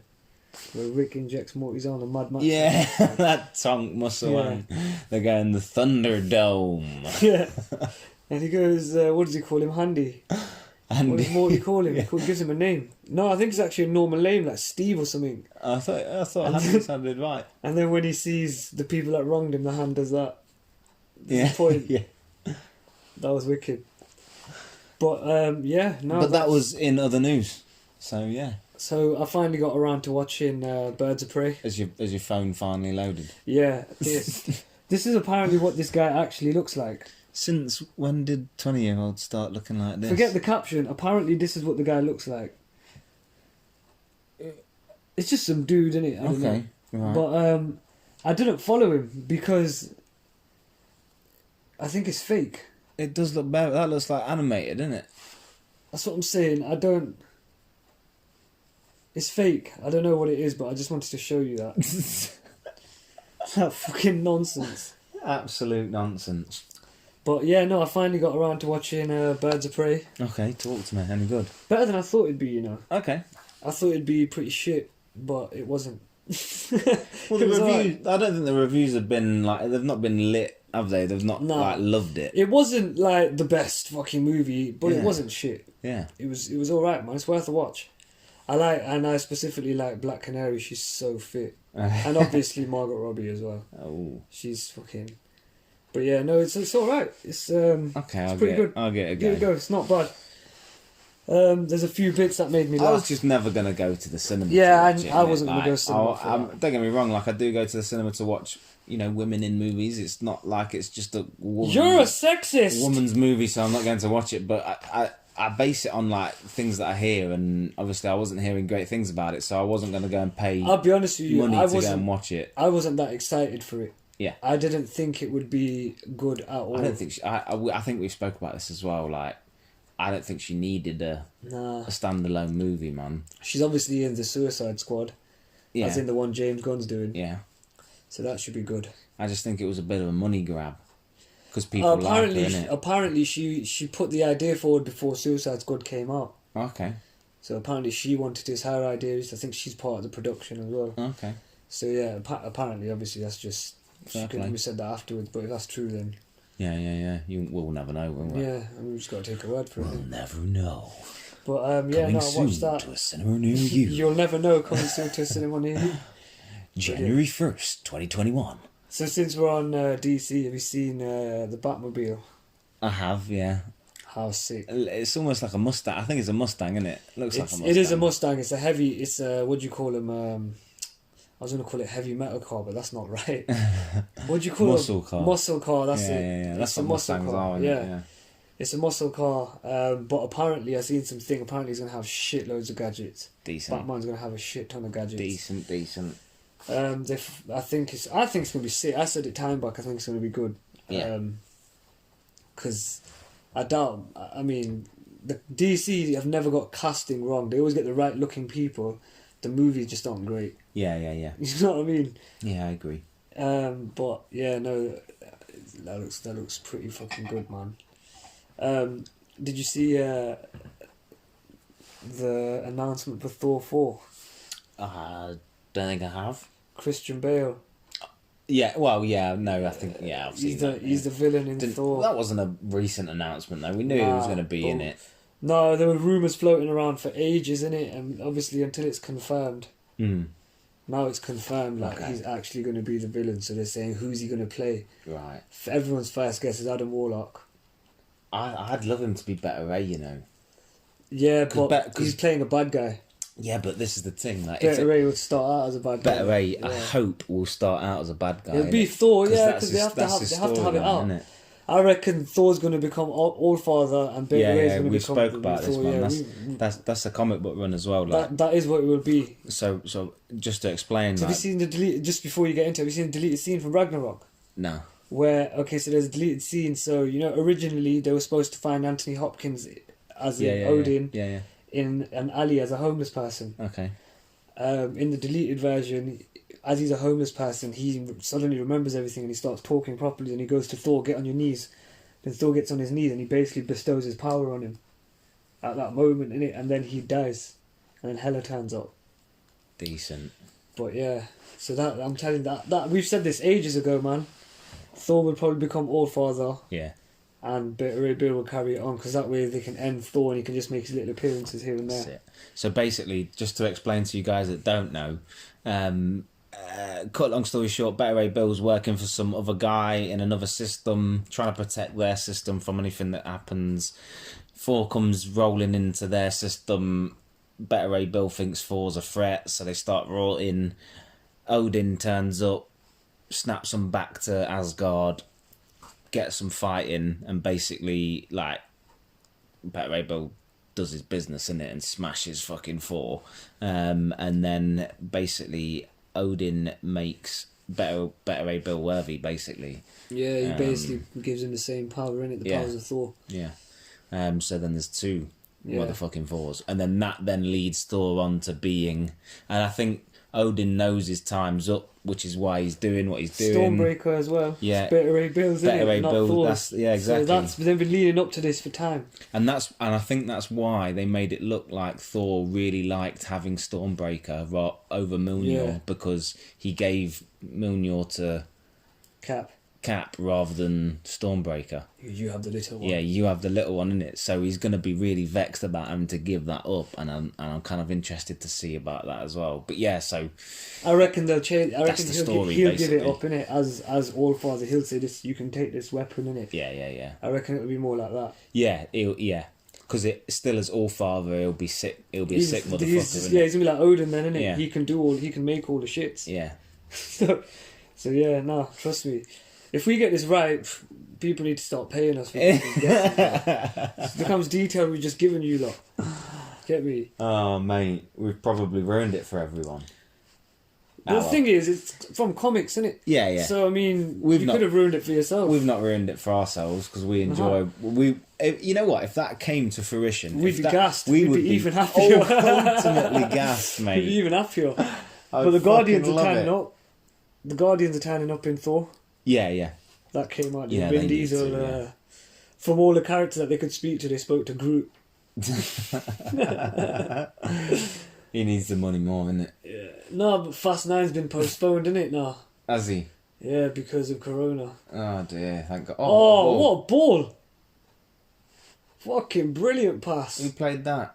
where Rick injects Morty's arm and Mad Max. Yeah, that tongue muscle. Yeah. They're going the Thunderdome. Yeah, and he goes, what does he call him? Handy. What does Morty call him? He gives him a name. No, I think it's actually a normal name, like Steve or something. I thought Handy sounded right. And then when he sees the people that wronged him, the hand does that. Yeah. Point. Yeah. That was wicked. But But that was in other news. So yeah. So I finally got around to watching Birds of Prey. As your phone finally loaded. Yeah. This is apparently what this guy actually looks like. Since when did 20-year-olds start looking like this? Forget the caption. Apparently, this is what the guy looks like. It's just some dude, isn't it? I don't know. Right. But I didn't follow him because I think it's fake. It does look better. That looks like animated, isn't it? That's what I'm saying. It's fake. I don't know what it is, but I just wanted to show you that. That fucking nonsense. Absolute nonsense. But yeah, no, I finally got around to watching Birds of Prey. Okay, talk to me. Any good? Better than I thought it'd be, Okay. I thought it'd be pretty shit, but it wasn't. Well, the reviews. I don't think the reviews have been they've not been lit, have they? They've not loved it. It wasn't like the best fucking movie, but it wasn't shit. Yeah. It was all right, man. It's worth a watch. I specifically like Black Canary. She's so fit, and obviously Margot Robbie as well. Oh. She's fucking. But yeah, no, it's all right. It's okay. It's pretty good. I'll get it. Give it a go. It's not bad. There's a few bits that made me laugh. I was just never gonna go to the cinema. Yeah, to watch I wasn't gonna go to the cinema. Don't get me wrong. Like I do go to the cinema to watch, women in movies. It's not like it's just a woman. You're a sexist. Woman's movie, so I'm not going to watch it. But I base it on like things that I hear, and obviously I wasn't hearing great things about it, so I wasn't going to go and pay. I'll be honest with you, money to go and watch it. I wasn't that excited for it. Yeah, I didn't think it would be good at all. I don't think I think we spoke about this as well. Like, I don't think she needed a standalone movie, man. She's obviously in the Suicide Squad, as in the one James Gunn's doing. Yeah, so that should be good. I just think it was a bit of a money grab because people like her, innit? Apparently, she put the idea forward before Suicide Squad came out. Okay. So apparently, she wanted it as her idea. I think she's part of the production as well. Okay. So yeah, apparently, obviously, that's just. She could have said that afterwards, but if that's true, then. Yeah. We'll never know, will we? Yeah, and we just got to take a word for it. We'll never know. But I coming watched that. To a cinema near you. You'll never know. Coming soon to a cinema near you. January 1st, 2021. So since we're on DC, have you seen the Batmobile? I have, yeah. How sick! It's almost like a Mustang. I think it's a Mustang, isn't it? Looks like a Mustang. It is a Mustang. It's a heavy. It's what do you call them? I was going to call it heavy metal car, but that's not right. What do you call it? Muscle car. Muscle car, that's it. Yeah. That's a what Mustangs are, yeah. It's a muscle car, but apparently I've seen something. Apparently he's going to have shitloads of gadgets. Decent. Batman's going to have a shit ton of gadgets. Decent. I think it's going to be sick. I said it time back. I think it's going to be good. Yeah. Because I doubt. I mean, the DC have never got casting wrong. They always get the right looking people. The movies just aren't great. Yeah. You know what I mean? Yeah, I agree. But yeah, no, that looks pretty fucking good, man. Did you see the announcement for Thor 4? I don't think I have. Christian Bale. Yeah, well, yeah, no, I think, yeah, I've seen that. He's the villain in Thor. That wasn't a recent announcement, though. We knew he was going to be in it. No, there were rumours floating around for ages, innit? And obviously until it's confirmed. Now it's confirmed, like, he's actually going to be the villain. So they're saying, who's he going to play? Right. Everyone's first guess is Adam Warlock. I'd love him to be Better Ray, you know. Yeah, but he's playing a bad guy. Yeah, but this is the thing. Like, Better Ray would start out as a bad guy. Better Ray, I hope, will start out as a bad guy. It'll be Thor, yeah, because they have to have it out. Innit? I reckon Thor's going to become All-Father and Better Ray's going to become... we spoke about Thor, this one. That's a comic book run as well. Like. That is what it will be. So just to explain... Have you seen the deleted... Just before you get into it, have you seen the deleted scene from Ragnarok? No. Where, so there's a deleted scene. So, originally they were supposed to find Anthony Hopkins as Odin in an alley as a homeless person. Okay. In the deleted version, as he's a homeless person, he suddenly remembers everything and he starts talking properly and he goes to Thor, get on your knees. Then Thor gets on his knees and he basically bestows his power on him at that moment, innit? And then he dies. And then Hela turns up. Decent. But yeah, so that I'm telling that we've said this ages ago, man. Thor will probably become All-Father. Yeah. And Better Ray Bill will carry it on because that way they can end Thor and he can just make his little appearances here and there. That's it. So basically, just to explain to you guys that don't know, cut long story short, Better Ray Bill's working for some other guy in another system, trying to protect their system from anything that happens. Thor comes rolling into their system. Better Ray Bill thinks Thor's a threat, so they start rotting. Odin turns up, snaps them back to Asgard, gets some fighting, and basically, like, Better Ray Bill does his business in it and smashes fucking Thor. And then basically Odin makes Better Ray Bill worthy, basically. Yeah, he basically gives him the same power in it, the powers of Thor. Yeah. So then there's two motherfucking Thors. And then that then leads Thor on to being... And I think Odin knows his time's up, which is why he's doing what he's doing. Stormbreaker as well. Yeah. It's Better Ray Bill's, Better Ray not Bill. Thor's. Exactly. So they've been leading up to this for time. And I think that's why they made it look like Thor really liked having Stormbreaker over Mjolnir, because he gave Mjolnir to Cap rather than Stormbreaker. You have the little one. Yeah, you have the little one, innit? So he's going to be really vexed about having to give that up, and I'm kind of interested to see about that as well. But yeah, so I reckon they'll change. I reckon he'll give it up, innit? As All-Father, he'll say this. You can take this weapon, innit? Yeah. I reckon it'll be more like that. Yeah, because it still as All-Father, he'll be sick. He'll be a sick motherfucker. He's gonna be like Odin then, innit? Yeah. He can make all the shits. Yeah. so yeah, no, trust me. If we get this right, people need to start paying us for it becomes detail we've just given you lot. Get me? Oh, mate, we've probably ruined it for everyone. The thing is, it's from comics, isn't it? Yeah. So, I mean, you could have ruined it for yourself. We've not ruined it for ourselves because we enjoy... You know what? If that came to fruition... We'd be gassed. We'd be even happier. Ultimately gassed, mate. We'd be even happier. But the Guardians are turning up. The Guardians are turning up in Thor. Yeah. That came out. Yeah, Vin Diesel, from all the characters that they could speak to, they spoke to Groot. He needs the money more, innit? Yeah. No, but Fast 9's been postponed, innit, now? Has he? Yeah, because of Corona. Oh, dear. Thank God. Oh, what a ball! Fucking brilliant pass. Who played that?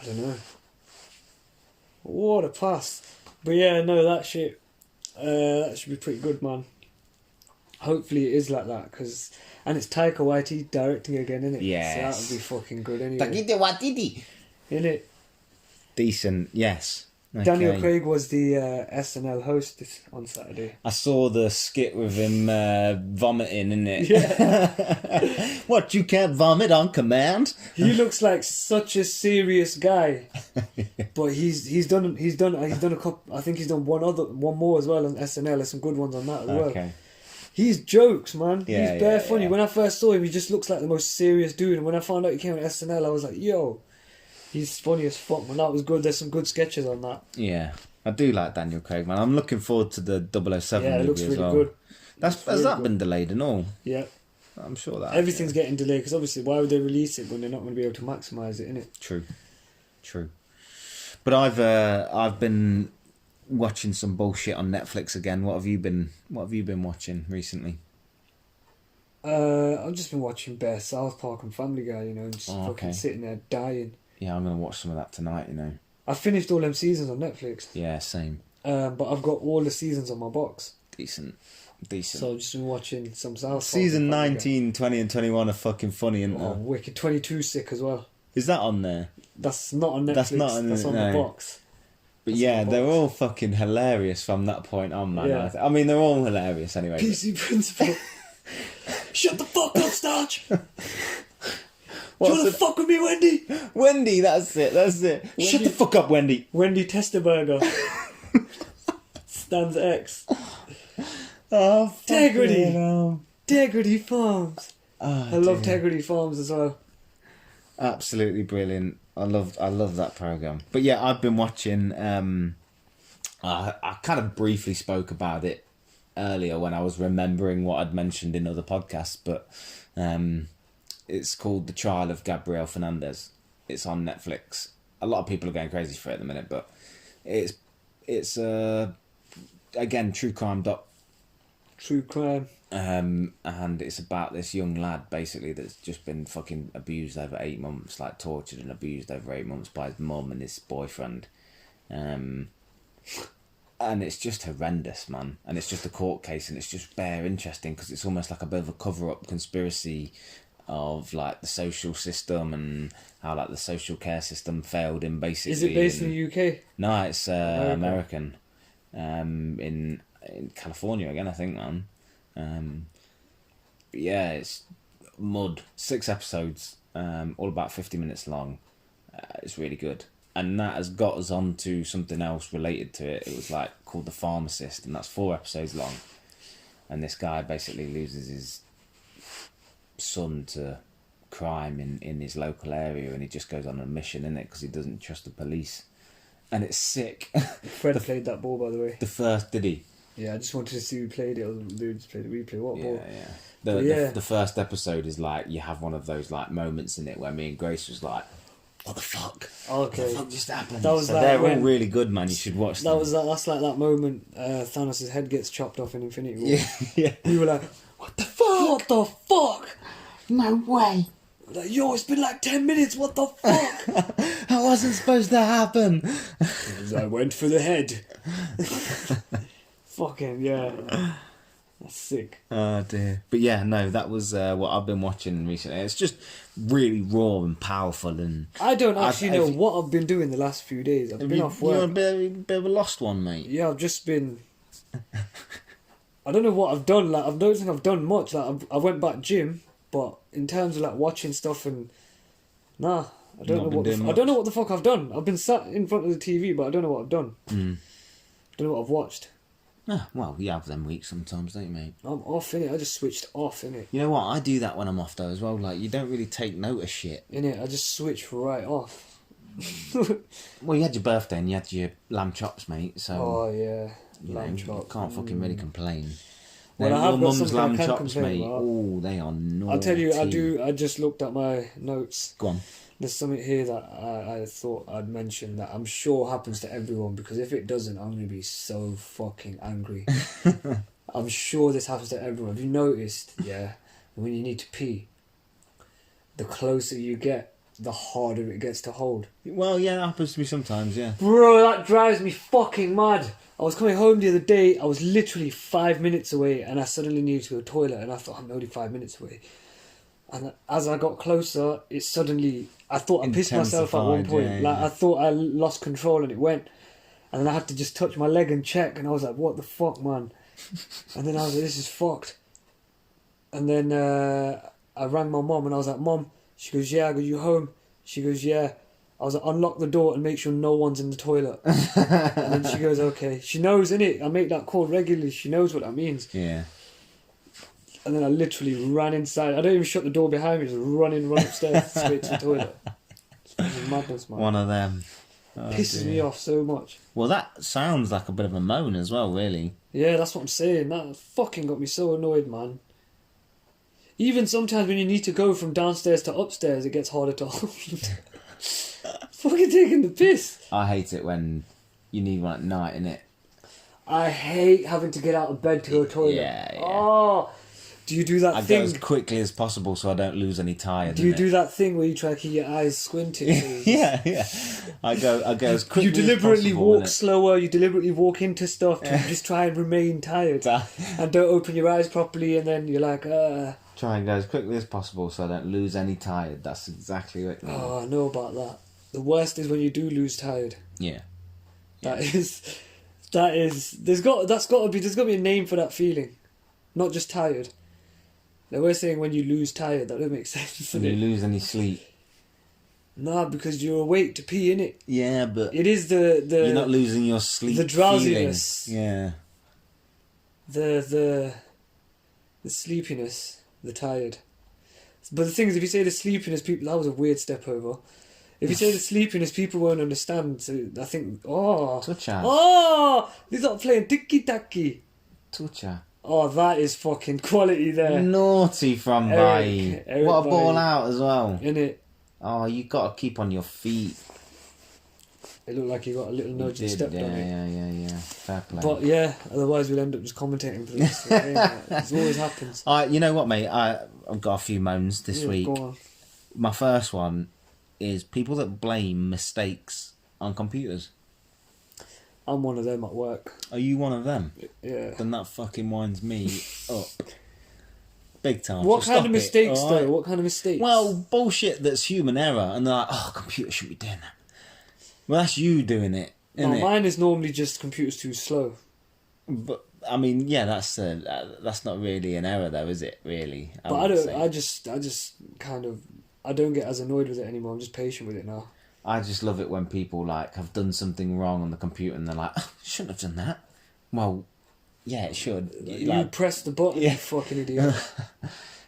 I don't know. What a pass. But yeah, no, that shit... that should be pretty good, man. Hopefully it is like that, and it's Taika Waititi directing again, innit? Yes. So that would be fucking good anyway. Taika Waititi! Innit? Decent, yes. Okay. Daniel Craig was the SNL host on Saturday. I saw the skit with him vomiting, innit? Yeah. What, you can't vomit on command? He looks like such a serious guy. But he's done a couple. I think he's done one more as well on SNL. There's some good ones on that as well. Okay. He's jokes, man. Yeah, he's bare funny. When I first saw him, he just looks like the most serious dude. And when I found out he came on SNL, I was like, yo, he's funny as fuck, man. That was good. There's some good sketches on that. Yeah, I do like Daniel Craig, man. I'm looking forward to the 007 movie it looks as really well. good. Has that been delayed and all? Yeah. I'm sure that... Everything's getting delayed, because obviously, why would they release it when they're not going to be able to maximise it, innit? True. But I've been watching some bullshit on Netflix again. What have you been watching recently? I've just been watching bare South Park and Family Guy, you know, and just fucking sitting there dying. Yeah, I'm gonna watch some of that tonight, you know. I finished all them seasons on Netflix. Yeah, same. But I've got all the seasons on my box. Decent. So I've just been watching some South Park. Season 19, 20 and 21 are fucking funny, aren't they? Wicked. 22 sick as well. Is that on there? That's not on Netflix. That's on the box. But yeah, they're all fucking hilarious from that point on, man. Yeah. I mean, they're all hilarious anyway. PC Principal. Shut the fuck up, Starch! Do you want to fuck with me, Wendy? Wendy, that's it. Wendy. Shut the fuck up, Wendy. Wendy Testerberger. Stands X. Oh, Tegrity. Tegrity Farms. Oh, I love Tegrity Farms as well. Absolutely brilliant. I love that program. But yeah, I've been watching. I kind of briefly spoke about it earlier when I was remembering what I'd mentioned in other podcasts, but it's called The Trial of Gabriel Fernandez. It's on Netflix. A lot of people are going crazy for it at the minute, but it's again true crime doc. True crime. And it's about this young lad basically that's just been fucking abused over 8 months, like tortured and abused over 8 months by his mum and his boyfriend. And it's just horrendous, man. And it's just a court case, and it's just bare interesting because it's almost like a bit of a cover-up conspiracy of like the social system and how like the social care system failed him basically. Is it based in the UK? No, it's American. In California again, I think, man. But yeah, it's mud. 6 episodes, all about 50 minutes long. It's really good. And that has got us on to something else related to it. It was like called The Pharmacist, and that's 4 episodes long. And this guy basically loses his son to crime in his local area, and he just goes on a mission in it because he doesn't trust the police. And it's sick. Fred played that ball, by the way. The first, did he? Yeah, I just wanted to see who played it, or who just played the replay. What ball? Yeah. The first episode is like, you have one of those like moments in it where me and Grace was like, what the fuck? Okay. What the fuck just happened? That was so like they're when, all really good, man. You should watch them. That's like that moment Thanos' head gets chopped off in Infinity War. Yeah. We were like, what the fuck? What the fuck? No way. Like, yo, it's been like 10 minutes, what the fuck? That wasn't supposed to happen. I went for the head. Fucking, yeah. That's sick. Oh dear. But yeah, no, that was what I've been watching recently. It's just really raw and powerful, and I don't actually know what I've been doing the last few days. I've been off work. You're a bit of a lost one, mate. Yeah, I've just been... I don't know what I've done. Like, I don't think I've done much. Like, I went back gym, but in terms of like watching stuff and... Nah, I don't know what the fuck I've done. I've been sat in front of the TV, but I don't know what I've done. Don't know what I've watched. Ah, well, you have them weeks sometimes, don't you, mate? I'm off, innit? I just switched off, innit? You know what? I do that when I'm off, though, as well. Like, you don't really take note of shit. Innit? I just switch right off. Well, you had your birthday and you had your lamb chops, mate, so... Oh, yeah. Lamb chops. Can't fucking really complain. Well, now, I have your got mum's lamb chops, complain, mate. Oh, they are naughty. I'll tell you, I just looked at my notes. Go on. There's something here that I thought I'd mention that I'm sure happens to everyone, because if it doesn't, I'm going to be so fucking angry. I'm sure this happens to everyone. Have you noticed, yeah, when you need to pee, the closer you get, the harder it gets to hold? Well, yeah, that happens to me sometimes, yeah. Bro, that drives me fucking mad. I was coming home the other day, I was literally 5 minutes away, and I suddenly needed to go to the toilet, and I thought, I'm only 5 minutes away. And as I got closer, it suddenly... I thought I pissed myself at one point. Yeah, like, I thought I lost control and it went. And then I had to just touch my leg and check. And I was like, what the fuck, man? And then I was like, this is fucked. And then I rang my mum and I was like, Mum. She goes, yeah. I go, you home? She goes, yeah. I was like, unlock the door and make sure no one's in the toilet. And then she goes, okay. She knows, innit? I make that call regularly. She knows what that means. Yeah. And then I literally ran inside. I don't even shut the door behind me. Just run upstairs straight to the toilet. It's madness, man. One of them. Pisses me off so much. Well, that sounds like a bit of a moan as well, really. Yeah, that's what I'm saying. That fucking got me so annoyed, man. Even sometimes when you need to go from downstairs to upstairs, it gets harder to hold. Fucking taking the piss. I hate it when you need one at night, innit? I hate having to get out of bed to go to the toilet. Yeah. Oh, do you do that I thing? go as quickly as possible so I don't lose any tired. Do you do that thing where you try to keep your eyes squinted? Yeah. I go as quickly. You deliberately as possible, walk innit? slower. You deliberately walk into stuff to just try and remain tired, and don't open your eyes properly. And then you're like, Try and go as quickly as possible so I don't lose any tired. That's exactly it. Oh, I know about that. The worst is when you do lose tired. Yeah. That is. There's got to be a name for that feeling, not just tired. They were saying when you lose tired, that don't make sense. When you lose any sleep. Nah, because you're awake to pee, innit? Yeah, but It is the you're not losing your sleep. the drowsiness. Feeling. Yeah. The sleepiness, the tired. But the thing is, if you say the sleepiness, people, that was a weird step over. If you say the sleepiness, people won't understand. So I think, they're not playing tiki-taki. Toucha. Oh, that is fucking quality there. Naughty from Bailly. What a ball out as well. Innit? Oh, you got to keep on your feet. It looked like he got a little nudge and stepped on it. Yeah. Fair play. But yeah, otherwise we'll end up just commentating for this. It always happens. You know what, mate? I've got a few moans this week. Go on. My first one is people that blame mistakes on computers. I'm one of them at work. Are you one of them? Yeah. Then that fucking winds me up. Big time. What So kind stop of it, mistakes, alright? though? What kind of mistakes? Well, bullshit that's human error, and they're like, oh, computer shouldn't be doing that. Well, that's you doing it, no, innit? mine is normally just computers too slow. But I mean, yeah, that's not really an error, though, is it? Really? But I don't. I just kind of. I don't get as annoyed with it anymore. I'm just patient with it now. I just love it when people like have done something wrong on the computer and they're like, oh, shouldn't have done that. Well, yeah, it should. You press the button, you fucking idiot.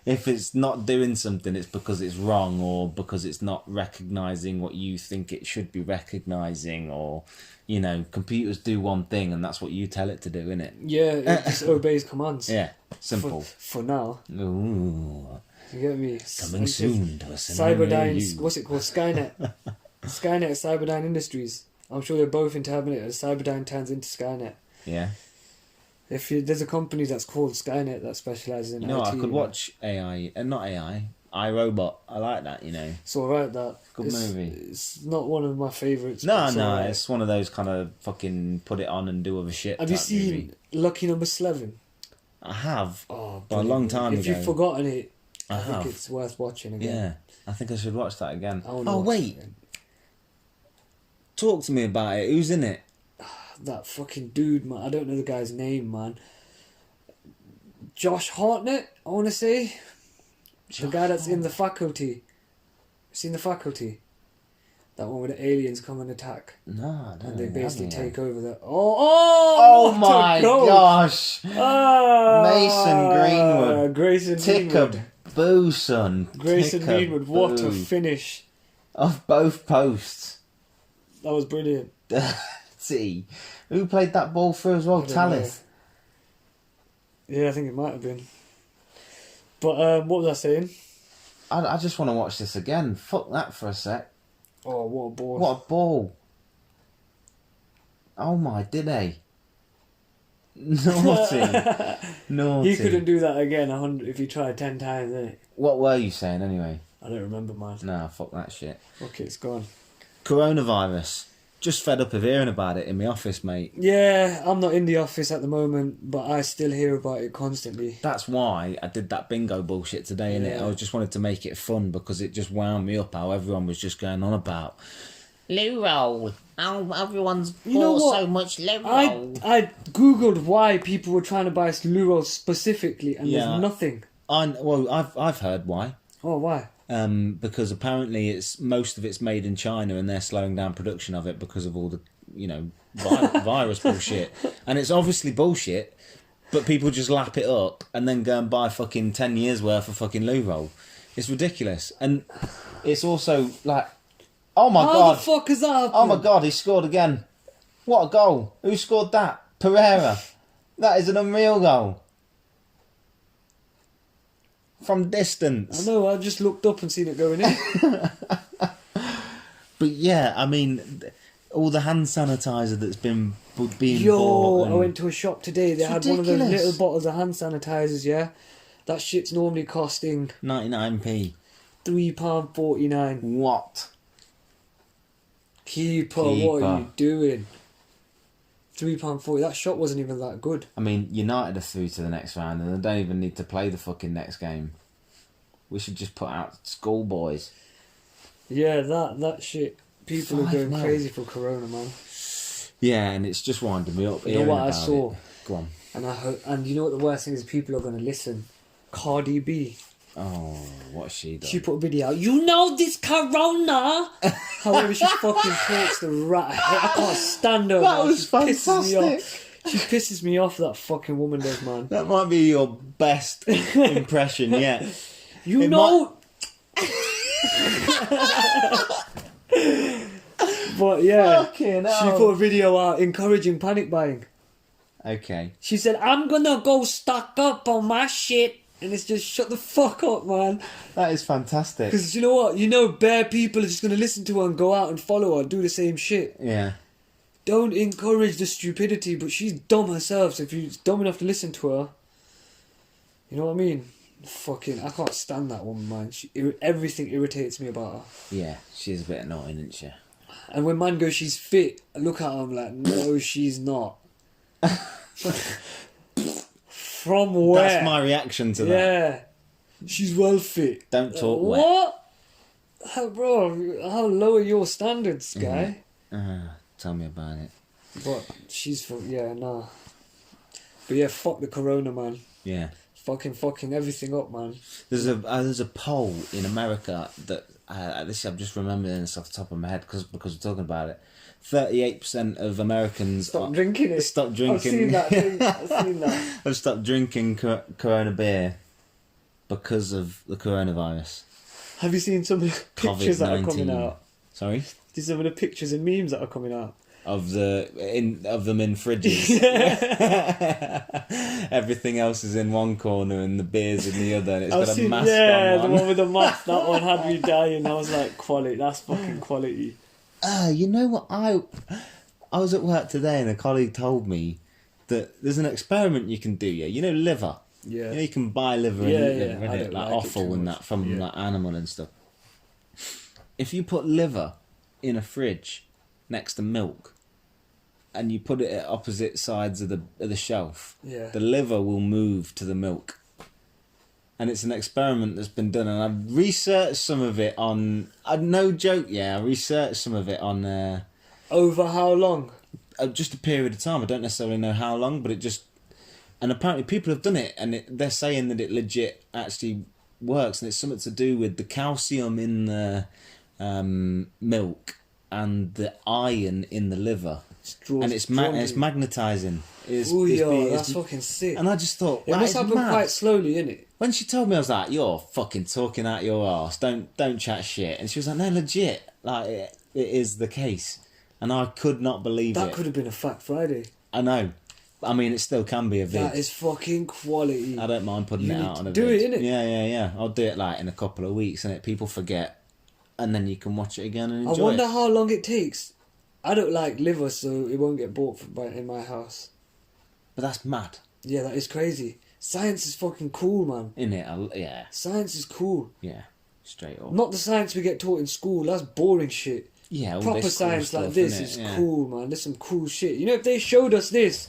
If it's not doing something, it's because it's wrong or because it's not recognising what you think it should be recognising, or, you know, computers do one thing and that's what you tell it to do, innit? Yeah, it just obeys commands. Yeah, simple. For now. Ooh. You get me? Coming soon to a cinema near Cyberdyne, you. what's it called? Skynet. Skynet, Cyberdyne Industries. I'm sure they're both into having it as Cyberdyne turns into Skynet. Yeah. There's a company that's called Skynet that specialises in IT. I could watch AI, not AI, iRobot. I like that, you know. It's alright, that. Good movie. It's not one of my favourites. No, alright. it's one of those kind of fucking put it on and do other shit. Have you type seen movie. Lucky Number 11? I have. Oh, But a long time if ago. you've forgotten it, I have. think it's worth watching again. Yeah, I think I should watch that again. I wanna Oh, watch wait. it again. Talk to me about it. Who's in it? That fucking dude, man. I don't know the guy's name, man. Josh Hartnett, I want to say. The guy that's in The Faculty. Seen The Faculty? That one where the aliens come and attack. No, I don't And they know, basically haven't take they? over the... Oh what a my goal! gosh! Ah, Mason Greenwood. Grayson Greenwood. Tick-a-boo, son. Grayson Greenwood. What a Tick-a-boo. finish. Off both posts. That was brilliant. See, who played that ball through as well? I don't Talith. Yeah, I think it might have been. But what was I saying? I just want to watch this again. Fuck that for a sec. Oh, what a ball. What a ball. Oh my, did they? Naughty. Naughty. He couldn't do that again 100 if he tried 10 times, innit? What were you saying anyway? I don't remember mine. Nah, fuck that shit. Okay, it's gone. Coronavirus. Just fed up of hearing about it in my office, mate. Yeah, I'm not in the office at the moment, but I still hear about it constantly. That's why I did that bingo bullshit today, innit? Yeah. I just wanted to make it fun because it just wound me up how everyone was just going on about loo roll. How everyone's know bought what? so much loo roll. I googled why people were trying to buy loo rolls specifically, and Yeah. there's nothing. I've heard why. Oh, why? Because apparently most of it's made in China and they're slowing down production of it because of all the, you know, virus bullshit. And it's obviously bullshit, but people just lap it up and then go and buy fucking 10 years worth of fucking loo roll. It's ridiculous. And it's also like, oh my How God. the fuck is that happening? Oh my God, he scored again. What a goal. Who scored that? Pereira. That is an unreal goal. From distance. I know, I just looked up and seen it going in. But yeah, I mean, all the hand sanitizer that's been being Yo, bought. I went to a shop today. They had one of those ridiculous. little bottles of hand sanitizers. Yeah, that shit's normally costing 99p. £3.49. What? Keeper, what are you doing? £3.40. That shot wasn't even that good. I mean, United are through to the next round and they don't even need to play the fucking next game. We should just put out schoolboys. Yeah, that shit. People are going 5-0. crazy for Corona, man. Yeah, and it's just winding me up. You know what I saw? It. Go on. And you know what the worst thing is? People are going to listen. Cardi B. Oh, what's she done? She put a video out. You know this Corona. However, she fucking talks the rat. I can't stand her. That man. was She pisses me off. fantastic. She pisses me off. That fucking woman does, man. That might be your best impression yet. You It know. But yeah, Fucking she hell. put a video out encouraging panic buying. Okay. She said, "I'm gonna go stock up on my shit," and it's just shut the fuck up, man. That is fantastic. Because you know what? You know, bare people are just gonna listen to her and go out and follow her and do the same shit. Yeah. Don't encourage the stupidity, but she's dumb herself. So if you're dumb enough to listen to her, you know what I mean? Fucking, I can't stand that woman, man. Everything irritates me about her. Yeah, she's a bit annoying, isn't she? And when man goes, she's fit, I look at her, I'm like, no, she's not. From where? That's my reaction to that. Yeah. She's well fit. Don't talk wet. What? Bro, how low are your standards, guy? Tell me about it. But she's nah. But yeah, fuck the Corona, man. Yeah. Fucking everything up, man. There's a poll in America that this I'm just remembering this off the top of my head because we're talking about it. 38% of Americans Stop drinking it. Stop drinking. I've seen that thing. I've seen that. Have stopped drinking Corona beer because of the coronavirus. Have you seen some of the pictures that are coming COVID-19. out? Sorry? See some of the pictures and memes that are coming out? Of them in fridges. Everything else is in one corner and the beer's in the other, and it's got a mask on. The one with the mask. That one had me dying. I was like, quality. That's fucking quality. You know what? I was at work today and a colleague told me that there's an experiment you can do. Yeah, you know liver. Yeah. You know you can buy liver and Yeah, eat liver, I innit? don't Like like it offal too and much. that from Yeah. like animal and stuff. If you put liver in a fridge next to milk, and you put it at opposite sides of the shelf, Yeah. the liver will move to the milk. And it's an experiment that's been done, and I've researched some of it on. No joke, yeah. I researched some of it on Over how long? just a period of time. I don't necessarily know how long, but it just. And apparently, people have done it, and they're saying that it legit actually works, and it's something to do with the calcium in the milk and the iron in the liver. And it's magnetising. Oh yeah, that's fucking sick. And I just thought, It must happen quite slowly, innit? When she told me, I was like, "You're fucking talking out your arse. Don't chat shit." And she was like, "No, legit. Like it is the case." And I could not believe it. That could have been a Fact Friday. I know. I mean, it still can be a vid. That is fucking quality. I don't mind putting You it need out on to a do vid. it, innit? Yeah. I'll do it like in a couple of weeks, and people forget, and then you can watch it again and I enjoy wonder it. how long it takes. I don't like liver, so it won't get bought in my house. But that's mad, Yeah, that is crazy. Science is fucking cool, man. isn't it? Yeah, Science is cool. yeah. Straight up. Not the science we get taught in school. That's boring shit. Yeah, all Proper this cool science stuff, like this innit? is Yeah. cool, man. There's some cool shit. You know, if they showed us this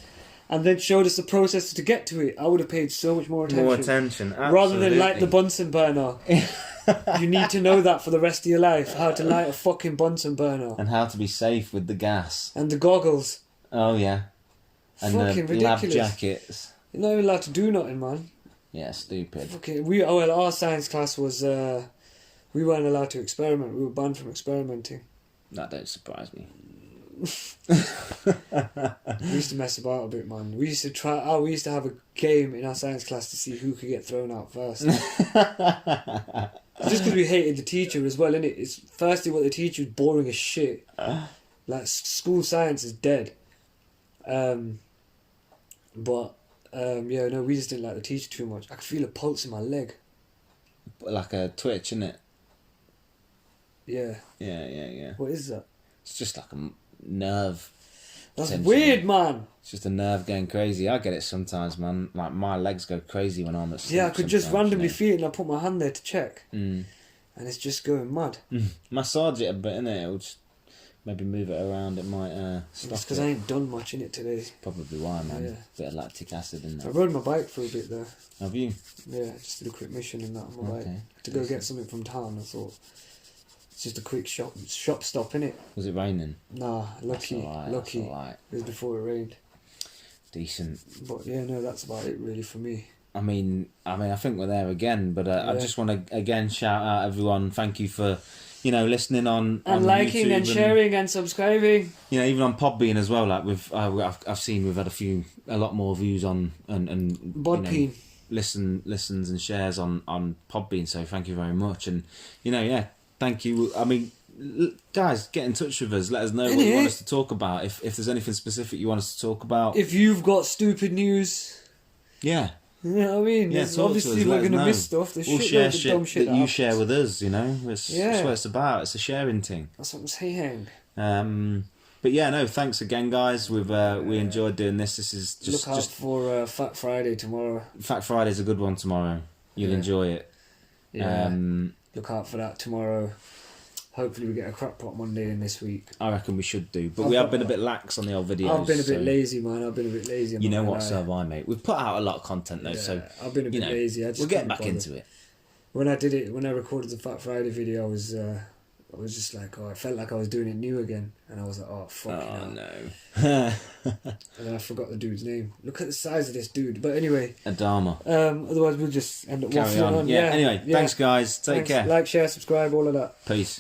and then showed us the process to get to it, I would have paid so much more attention. More attention, Rather than light the absolutely. Bunsen burner. You need to know that for the rest of your life. How to light a fucking Bunsen burner. And how to be safe with the gas. And the goggles. Oh yeah, and Fucking the lab ridiculous. jackets. You're not even allowed to do nothing, man. Yeah, stupid. Fucking, our science class was, we weren't allowed to experiment. We were banned from experimenting. That don't surprise me. We used to mess about a bit, man. We used to have a game in our science class to see who could get thrown out first. Just because we hated the teacher as well, innit? It's firstly what the teacher was boring as shit. Like school science is dead. We just didn't like the teacher too much. I could feel a pulse in my leg. Like a twitch, innit? Yeah. Yeah. What is that? It's just like a nerve. That's potentially. weird, man. It's just a nerve going crazy. I get it sometimes, man. Like my legs go crazy when I'm at sleep. Yeah, I could just randomly you know. feel it and I put my hand there to check. Mm. And it's just going mad. Massage it a bit, innit? It'll just maybe move it around. It might stop It's because I ain't done much in it today. Probably why, man. Yeah. Bit of lactic acid in I there. rode my bike for a bit there. Have you? Yeah, just did a quick mission and that on my bike. Okay. To go get something from town, I thought. It's just a quick shop stop, innit? Was it raining? Nah, lucky. That's alright, Lucky. That's alright. It was before it rained. Decent. But yeah, no, that's about it really for me. I mean, I think we're there again, but I just want to again shout out everyone. Thank you for, listening on liking YouTube and sharing and subscribing. Even on Podbean as well. Like I've seen we've had a lot more views on and Podbean. Listens and shares on Podbean. So thank you very much, and thank you. I mean, guys, get in touch with us. Let us know what you want us to talk about. If there's anything specific you want us to talk about. If you've got stupid news. Yeah. You know what I mean? Yeah, obviously we're going to miss stuff. There's we'll shit share shit dumb shit that you share with us, That's what it's about. It's a sharing thing. That's what I'm saying. But yeah, no, thanks again, guys. We enjoyed doing this. This is just... Look out for Fat Friday tomorrow. Fat Friday's a good one tomorrow. You'll enjoy it. Yeah. Look out for that tomorrow. Hopefully we get a crack pot Monday in this week. I reckon we should do. But we have been a bit lax on the old videos. I've been a bit lazy, man. I've been a bit lazy. You know what, so have I, mate. We've put out a lot of content, though, so... I've been a bit lazy. We'll get back into it. When I recorded the Fat Friday video, I was just like, I felt like I was doing it new again. And I was like, oh, fuck. Oh, no. And then I forgot the dude's name. Look at the size of this dude. But anyway... Adama. Otherwise, we'll just end up Carry waffling on. Yeah, anyway, thanks, guys. Take care. Like, share, subscribe, all of that. Peace.